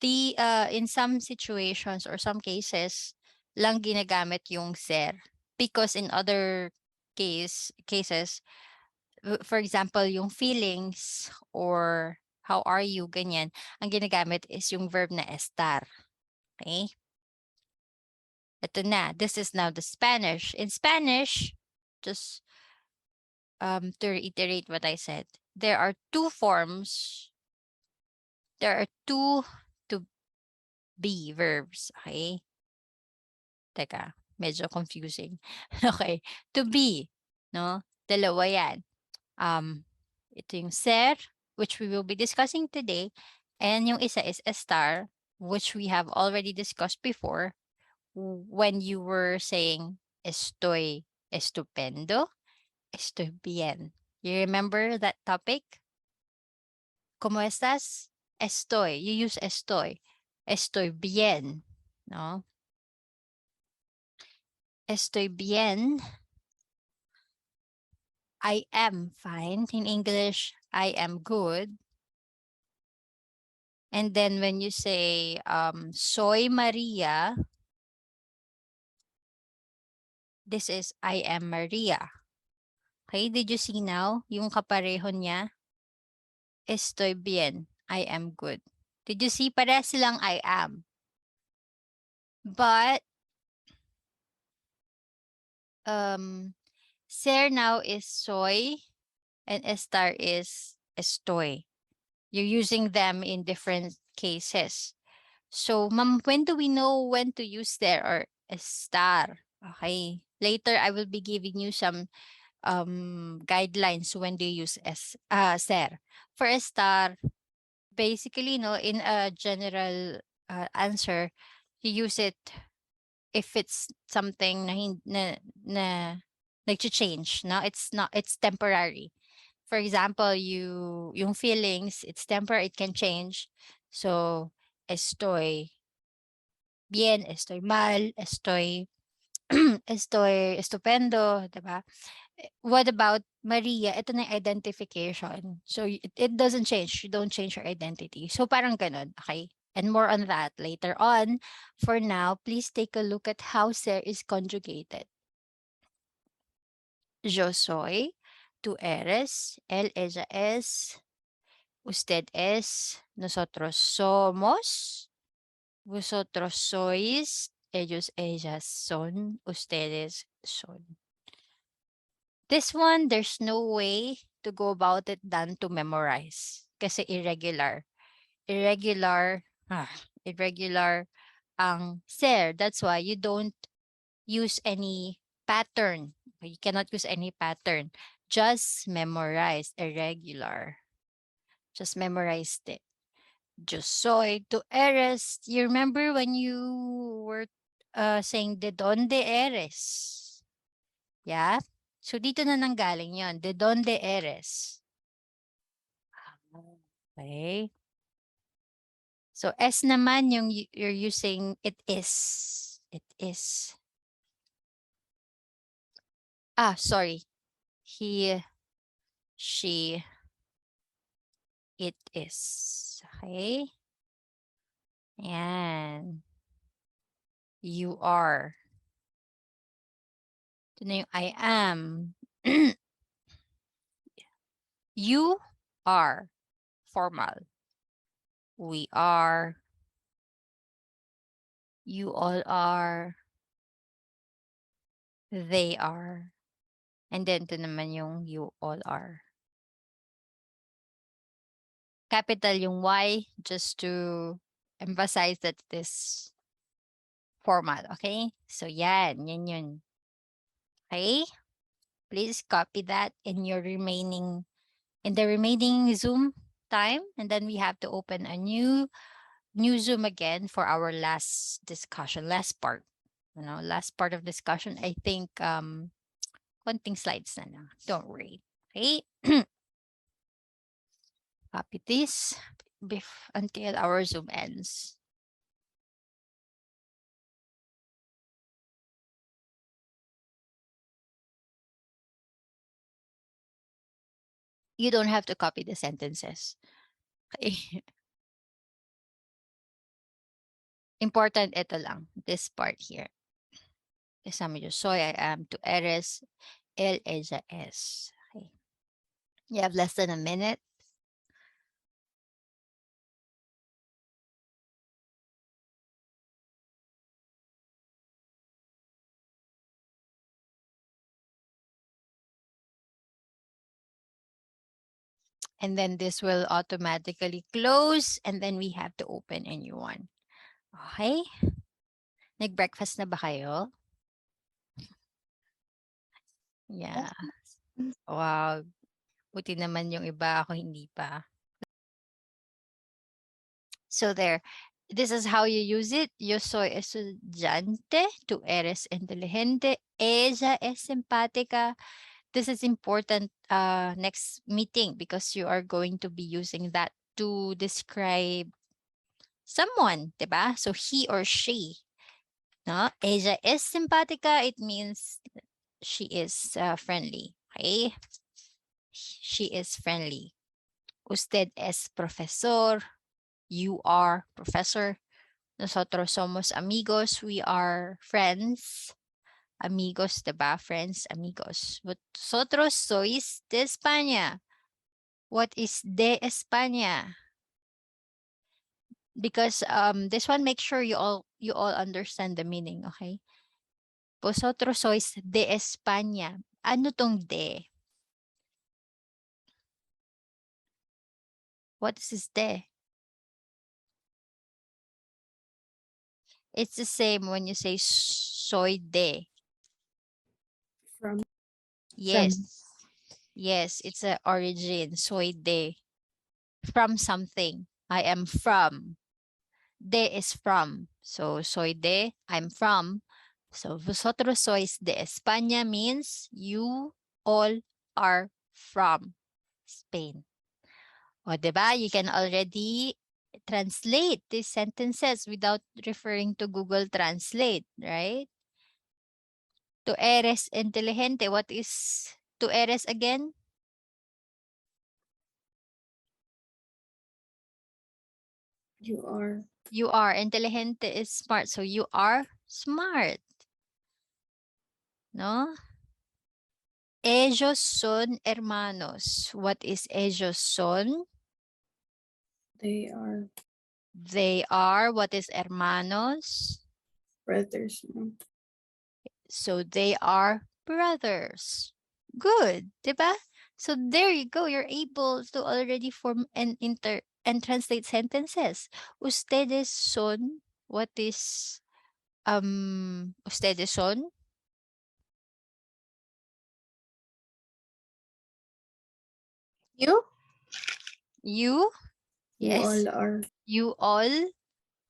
in some situations or some cases, lang ginagamit yung ser. Because in other cases, for example, yung feelings or how are you, ganyan, ang ginagamit is yung verb na estar. Okay? Ito na. This is now the Spanish. In Spanish, just to reiterate what I said, there are two forms. There are two to be verbs. Okay? Teka, medyo confusing. Okay. To be, no? Dalawa yan. Ito yung ser, which we will be discussing today. And yung isa is estar, which we have already discussed before when you were saying estoy estupendo, estoy bien. You remember that topic? ¿Cómo estás? Estoy. You use estoy. Estoy bien. No? Estoy bien. I am fine. In English, I am good. And then when you say soy Maria, this is I am Maria. Okay, did you see now yung kapareho niya? Estoy bien. I am good. Did you see? Pareha silang I am. But ser now is soy and estar is estoy. You're using them in different cases. So, ma'am, when do we know when to use there or estar? Okay. Later, I will be giving you some guidelines when they use ser. For estar, basically, no, in a general answer, you use it if it's something na nag-change, no? It's not, it's temporary. For example, yung feelings, it's temporary, it can change. So, estoy bien, estoy mal, estoy estoy estupendo, 'di ba? What about Maria? Ito na yung identification. So it doesn't change. You don't change your identity. So parang ganun, okay? And more on that later on. For now, please take a look at how ser is conjugated. Yo soy, tú eres, él, ella es, usted es, nosotros somos, vosotros sois, ellos, ellas son, ustedes son. This one, there's no way to go about it than to memorize. Kasi irregular. Irregular ang ser. That's why you don't use any pattern. You cannot use any pattern. Just memorize irregular. Just memorize it. Yo soy, tú eres. You remember when you were saying, de donde eres? Yeah? So, dito na nanggaling yon. De donde eres? Okay. So, S naman yung you're using it is. It is. Sorry. He, she, it is. Okay. Yan. You are. Ito na yung I am. You are. Formal. We are. You all are. They are. And then ito naman yung you all are. Capital yung Y just to emphasize that this format, okay? So yan yun. Okay? Please copy that in the remaining Zoom time, and then we have to open a new Zoom again for our last discussion, last part. Last part of discussion. I think konting slides na lang. Don't worry. Okay? Copy this until our Zoom ends. You don't have to copy the sentences. Okay? Important ito lang, this part here. Kasama yung soy, I am, to eres, el, ella, es. Okay. You have less than a minute. And then this will automatically close, and then we have to open a new one. Okay? Nag-breakfast na ba kayo? Yeah. Wow. Buti naman yung iba, ako hindi pa. So there. This is how you use it. Yo soy estudiante, tú eres inteligente, ella es simpática. This is important next meeting because you are going to be using that to describe someone, diba? So he or she. No? Ella es simpática, it means she is friendly. Okay? She is friendly. Usted es profesor. You are professor. Nosotros somos amigos. We are friends. Amigos, diba? Friends, amigos. Vosotros sois de España. What is de España? Because this one, make sure you all understand the meaning, okay? Vosotros sois de España. Ano tong de? What is this de? It's the same when you say soy de. From. Yes. Yes, it's a origin. Soy de. From something. I am from. De is from. So soy de, I'm from. So vosotros sois de España means you all are from Spain. O diba? You can already translate these sentences without referring to Google Translate, right? Tu eres inteligente. What is tu eres again? You are. You are. Inteligente is smart. So you are smart. No? Ellos son hermanos. What is ellos son? They are They are. What is hermanos? brothers. No? So they are brothers. Good, diba? So there you go. You're able to already form and translate sentences. Ustedes son. What is ustedes son? You? You? You Yes. all are. You all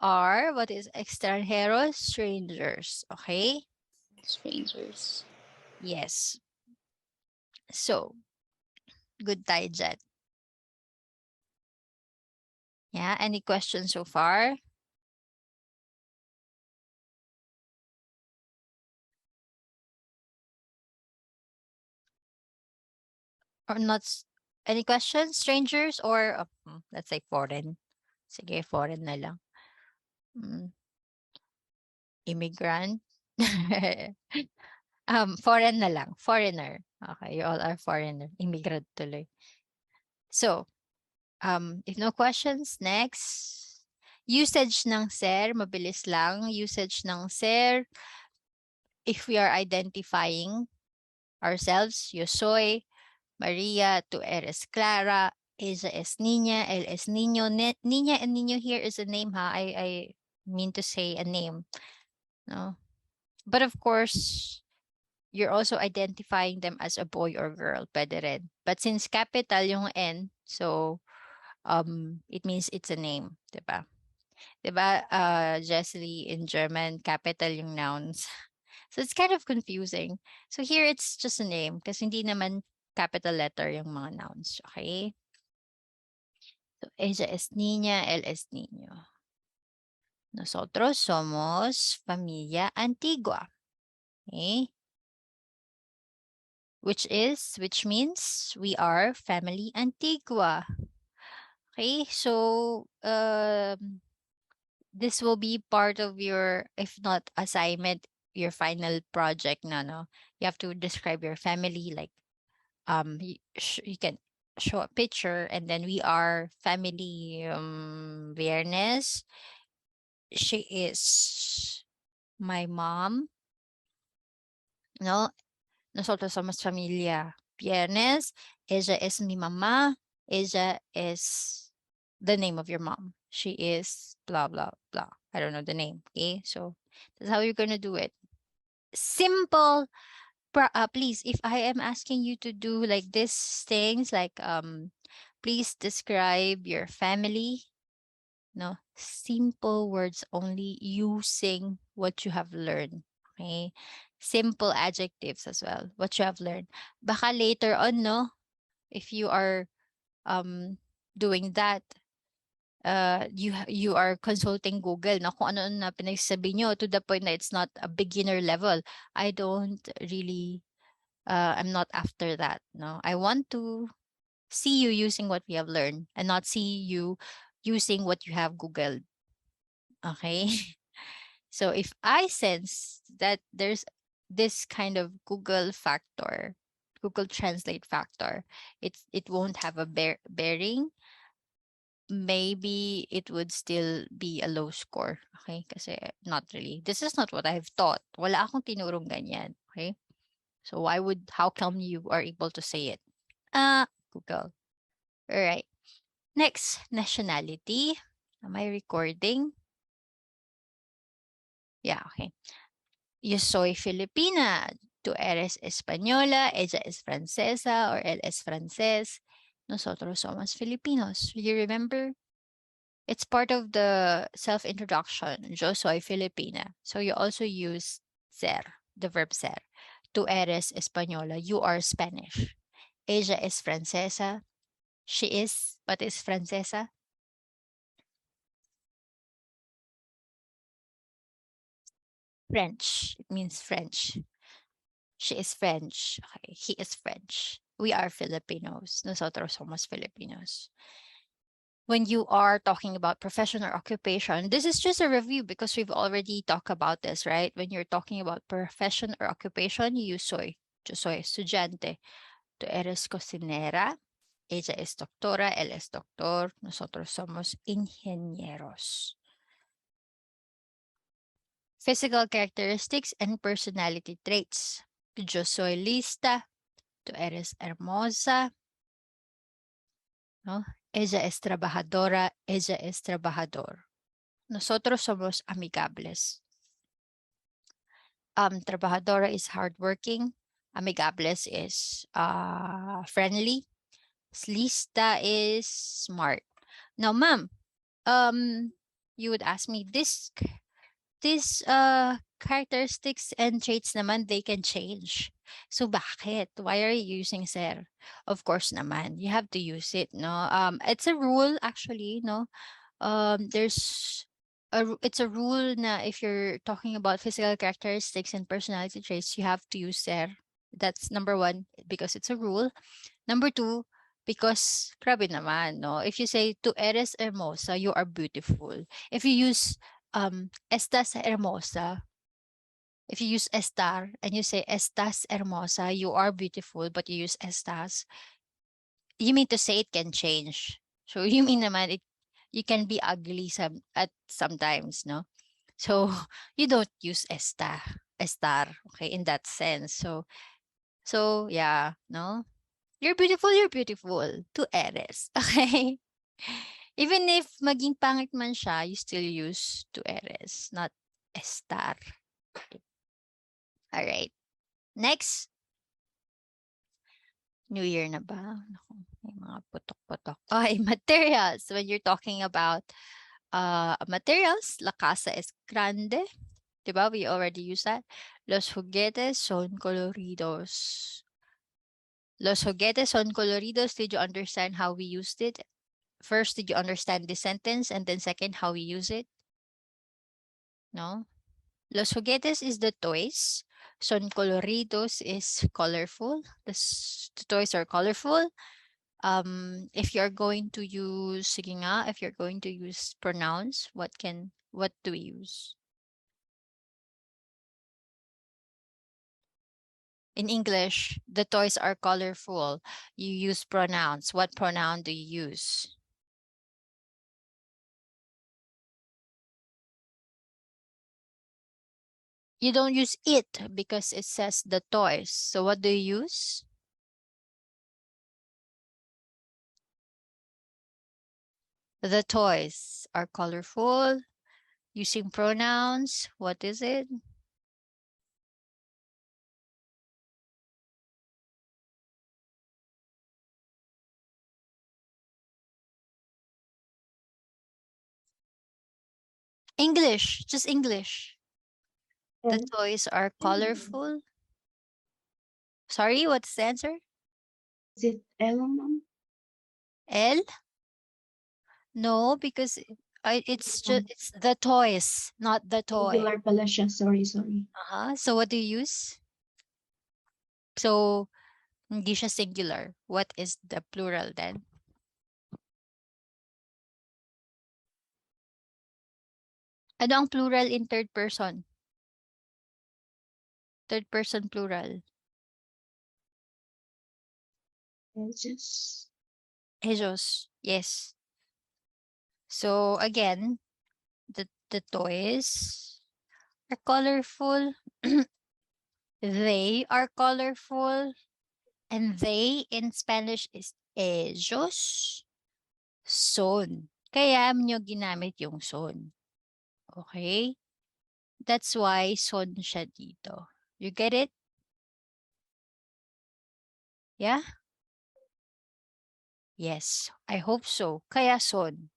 are. What is extranjeros? Strangers. Okay? Strangers. Yes. So, good tayo dyan. Yeah, any questions so far? Or not? Any questions? Strangers or let's say foreign? Sige, foreign na lang. Immigrant? Foreign na lang. Foreigner. Okay, you all are foreigner. Immigrant tuloy. So, if no questions, next. Usage ng ser, mabilis lang. Usage ng ser, if we are identifying ourselves, yo soy, Maria, tú eres Clara, ella es niña, él es niño. Niña and niño here is a name, ha? I mean to say a name, no? But of course, you're also identifying them as a boy or girl, pwede rin. But since capital yung N, so it means it's a name, diba? Diba, Jessie, in German, capital yung nouns. So it's kind of confusing. So here it's just a name kasi hindi naman capital letter yung mga nouns, okay? So ella es niña, él es niño. Nosotros somos familia antigua. Okay? Which means we are family antigua. Okay, so this will be part of your, if not assignment, your final project na, no? You have to describe your family, like you can show a picture, and then we are family Viernes. She is my mom, no? Nosotros somos familia Viernes. Ella es mi mamá. Ella is the name of your mom. She is blah, blah, blah. I don't know the name. Okay, so that's how you're going to do it. Simple. Please, if I am asking you to do like these things, like please describe your family. No, simple words only, using what you have learned. Okay, simple adjectives as well, what you have learned. Baka later on, no, if you are doing that, you are consulting Google na kung ano na pinagsasabi nyo, to the point that it's not a beginner level. I don't really, I'm not after that. No, I want to see you using what we have learned and not see you using what you have Googled. Okay. So if I sense that there's this kind of Google factor, Google Translate factor, it won't have a bearing. Maybe it would still be a low score. Okay? Kasi not really. This is not what I've taught. Wala akong tinurong ganyan. Okay? So how come you are able to say it? Google. All right. Next, nationality. Am I recording? Yeah, okay. Yo soy Filipina. Tú eres española. Ella es francesa or él es francés. Nosotros somos Filipinos. You remember? It's part of the self-introduction. Yo soy Filipina. So you also use ser, the verb ser. Tú eres española. You are Spanish. Ella es francesa. She is, what is francesa? French. It means French. She is French. Okay, he is French. We are Filipinos. Nosotros somos Filipinos. When you are talking about profession or occupation, this is just a review because we've already talked about this, right? When you're talking about profession or occupation, you use soy. Yo soy estudiante. Tú eres cocinera. Ella es doctora. Él es doctor. Nosotros somos ingenieros. Physical characteristics and personality traits. Yo soy lista. Tú eres hermosa. ¿No? Ella es trabajadora. Ella es trabajador. Nosotros somos amigables. Trabajadora is hardworking. Amigables is friendly. Lista is smart. Now, ma'am, you would ask me, these characteristics and traits naman, they can change. So bakit? Why are you using ser? Of course naman, you have to use it, no? It's a rule actually, no? It's a rule na if you're talking about physical characteristics and personality traits, you have to use ser. That's number one, because it's a rule. Number two, because grabe naman, no? If you say, tú eres hermosa, you are beautiful. If you use estás hermosa, if you use estar and you say estás hermosa, you are beautiful, but you use estás, you mean to say it can change. So you mean naman you can be ugly sometimes, no? So you don't use estar, okay, in that sense. So yeah, no? You're beautiful to Eres, okay? Even if maging pangit man siya, you still use to Eres, not estar. All right. Next, New Year na ba? Naku, may mga putok-putok. Okay, materials. When you're talking about materials, la casa es grande. Diba? We already used that. Los juguetes son coloridos. Los juguetes son coloridos. Did you understand how we used it? First, did you understand the sentence? And then second, how we use it? No? Los juguetes is the toys. Son coloridos is colorful. The toys are colorful. If you're going to use, sige nga, if you're going to use pronouns, what do we use? In English, the toys are colorful. You use pronouns. What pronoun do you use? You don't use it because it says the toys. So what do you use? The toys are colorful. Using pronouns, what is it? English, just English. The L. toys are colorful. Sorry, what's the answer? Is it L, ma'am? L? No, because it's just it's the toys, not the toy. Singular pala siya. Sorry. So what do you use? So hindi siya singular. What is the plural then? Ano ang plural in third person? Third person plural. Ellos. Ellos. Yes. So again, the toys are colorful. They are colorful. And they in Spanish is ellos son. Kaya nyo ginamit yung son. Okay? That's why son siya dito. You get it? Yeah? Yes, I hope so. Kaya son.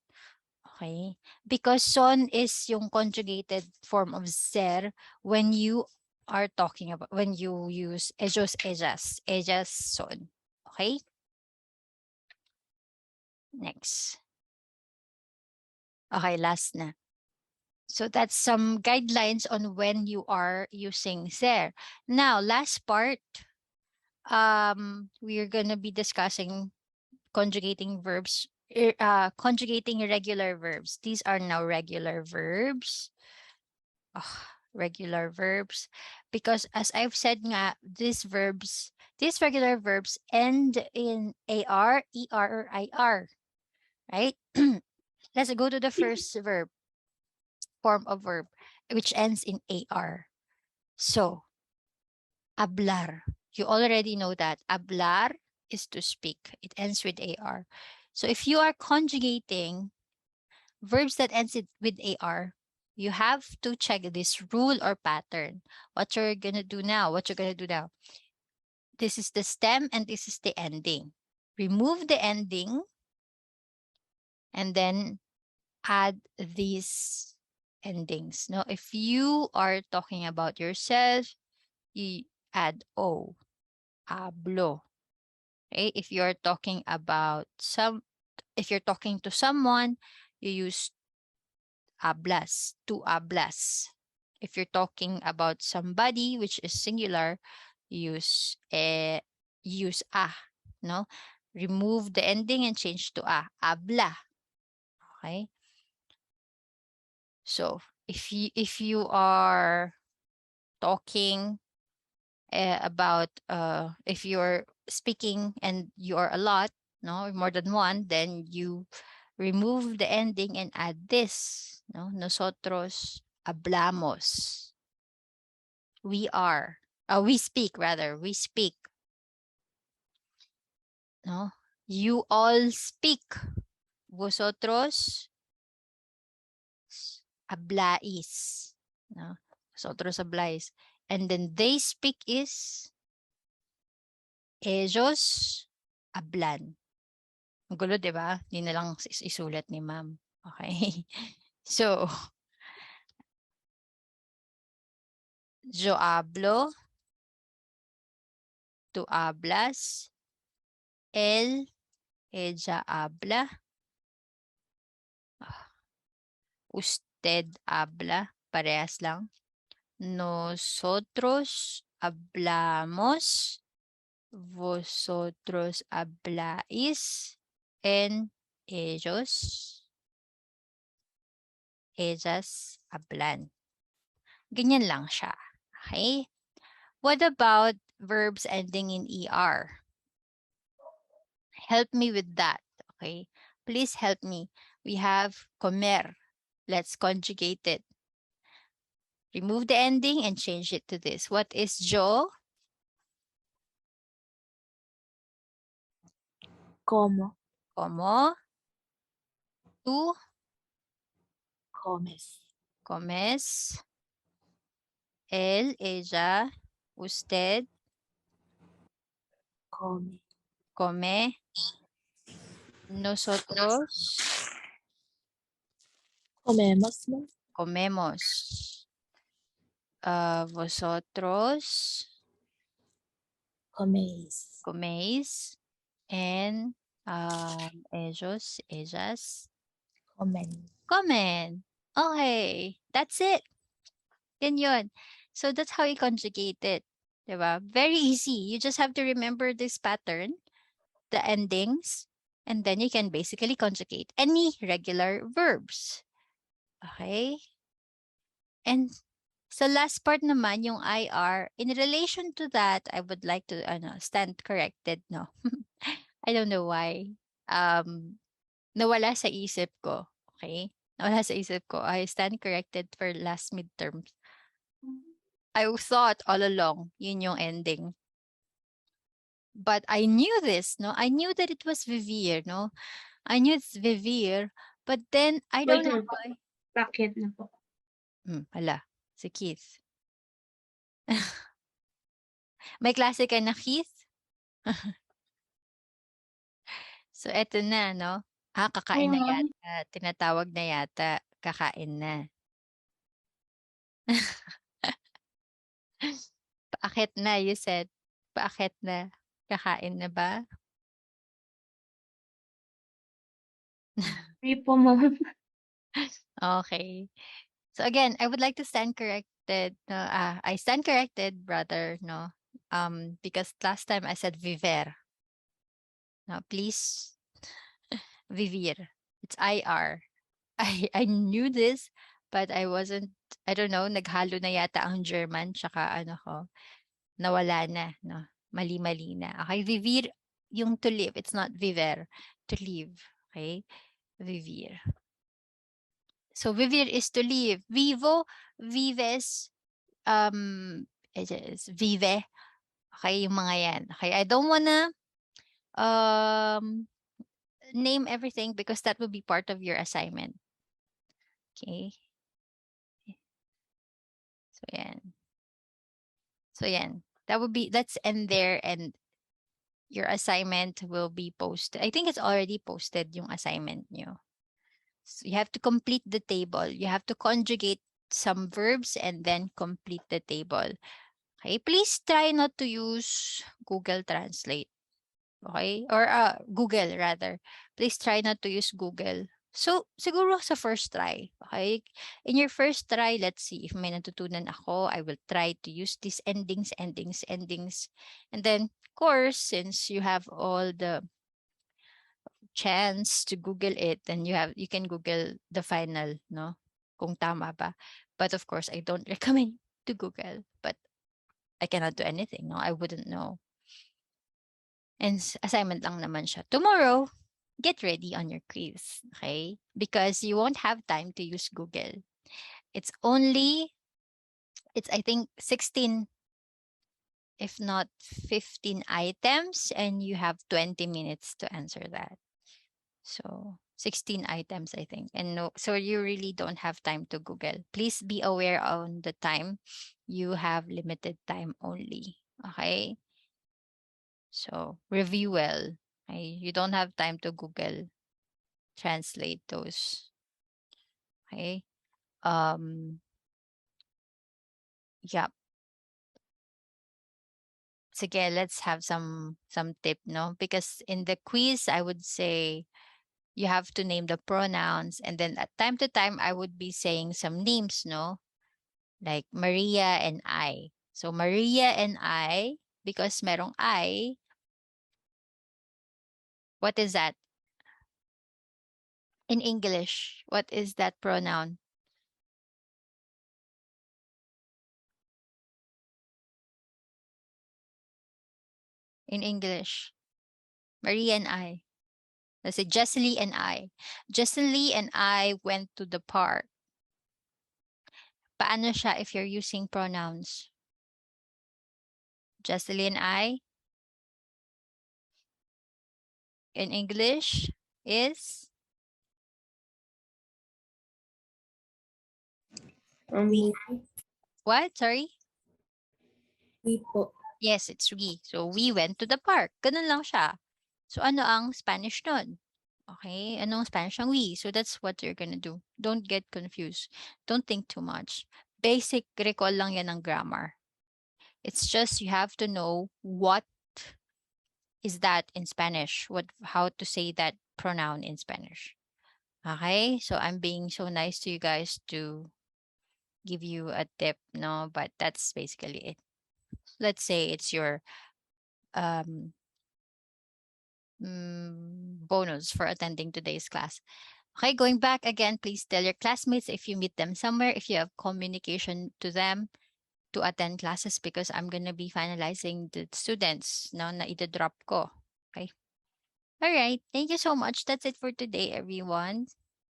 Okay? Because son is yung conjugated form of ser when you are talking about, when you use ellos, ellas, son. Okay? Next. Okay, last na. So that's some guidelines on when you are using ser. Now, last part, we're going to be discussing conjugating verbs, conjugating irregular verbs. These are now regular verbs. Regular verbs. Because as I've said nga, these regular verbs end in AR, ER, or IR, right? Let's go to the first form of verb, which ends in AR. So, hablar. You already know that. Hablar is to speak. It ends with AR. So if you are conjugating verbs that ends with AR, you have to check this rule or pattern. What you're going to do now. This is the stem and this is the ending. Remove the ending and then add these endings. Now, if you are talking about yourself, you add O, hablo. Okay? If you're talking to someone, you use hablas, tu hablas. If you're talking about somebody, which is singular, use a, no? Remove the ending and change to a, habla. Okay? So, if you are talking about if you're speaking and you are a lot, no, more than one, then you remove the ending and add this. No? Nosotros hablamos. We are. We speak rather. We speak. No? You all speak. Vosotros hablais. No? Vosotros hablais. And then they speak is ellos hablan. Ang gulo, di ba? Hindi na lang isulat ni ma'am. Okay. So, yo hablo, tú hablas, ella habla, usted habla, parehas lang. Nosotros hablamos, vosotros habláis, and ellas hablan. Ganyan lang siya. Okay? What about verbs ending in ER? Help me with that. Okay? Please help me. We have comer. Let's conjugate it. Remove the ending and change it to this. What is yo? Como. Como? Tú? Comes. Comes? Él, ella, usted, Come. come, nosotros, Comemos. comemos. Vosotros, Coméis. coméis, and ellos, ellas, Comen. comen. Okay, that's it. Yan yun. So that's how you conjugate it. Diba? Very easy. You just have to remember this pattern, the endings, and then you can basically conjugate any regular verbs. Okay? And sa last part naman, yung IR, in relation to that, I would like to stand corrected, no? I don't know why. Nawala sa isip ko. Okay? Nawala sa isip ko. I stand corrected for last midterms. I thought all along, yun yung ending. But I knew this, no? I knew that it was Vivir, no? I knew it's Vivir, but then I don't Wait know lang po. why. Bakit na po? Hala, si Keith. May klase ka na, Keith? So, eto na, no? Kakain na Ma'am. yata. Tinatawag na yata. Kakain na. Paakit na, you said. Paakit na. Kakain na ba? Hindi po, ma'am. Okay. So again, I would like to stand corrected. No, I stand corrected, brother. No, because last time I said viver. No, please, vivir. It's IR. I knew this, but I wasn't. I don't know. Naghalo na yata ang German, tsaka ano ko, nawala na. No, mali-mali na. Okay, vivir yung to live. It's not viver. To live. Okay, vivir. So vivir is to live. Vivo, vives, it is vive. Okay, yung mga yan. Okay, I don't wanna name everything because that will be part of your assignment. Okay. So yan. So yan. That's end there, and your assignment will be posted. I think it's already posted yung assignment nyo. So you have to complete the table. You have to conjugate some verbs and then complete the table. Okay, please try not to use Google Translate. Okay? Or Google rather. Please try not to use Google. So, siguro sa first try. Okay? In your first try, let's see if may natutunan ako. I will try to use these endings. And then, of course, since you have all the chance to Google it, then you can Google the final, no? Kung tama ba. But of course, I don't recommend to Google. But I cannot do anything, no? I wouldn't know. And assignment lang naman siya. Tomorrow, get ready on your quiz, okay? Because you won't have time to use Google. It's I think 16, if not 15 items, and you have 20 minutes to answer that. So 16 items, I think. And no, so you really don't have time to Google. Please be aware on the time. You have limited time only. Okay. So review well. Okay? You don't have time to Google translate those. Okay. Yeah. Sige, let's have some tip, no? Because in the quiz, I would say you have to name the pronouns, and then at time to time I would be saying some names, no? Like Maria and I. So Maria and I, because merong I, what is that? In English, what is that pronoun? In English, Maria and I. Let's say Jesely and I. Jesely and I went to the park. Paano siya if you're using pronouns? Jesely and I in English is We. what? Sorry? We po. Yes, it's we. So we went to the park. Ganun lang siya. So ano ang Spanish nun? Okay, ano ang Spanish ang we? So that's what you're gonna do. Don't get confused. Don't think too much. Basic recall lang yan ng grammar. It's just you have to know what is that in Spanish, how to say that pronoun in Spanish. Okay, so I'm being so nice to you guys to give you a tip, no, but that's basically it. Let's say it's your um bonus for attending today's class. Okay, going back again, please tell your classmates if you meet them somewhere, if you have communication to them to attend classes, because I'm going to be finalizing the students no, na ida-drop ko. Okay. All right. Thank you so much. That's it for today, everyone.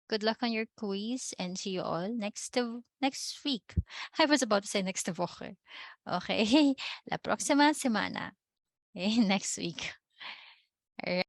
Good luck on your quiz and see you all next week. I was about to say next woche. Okay. La próxima semana. Okay, next week. All right.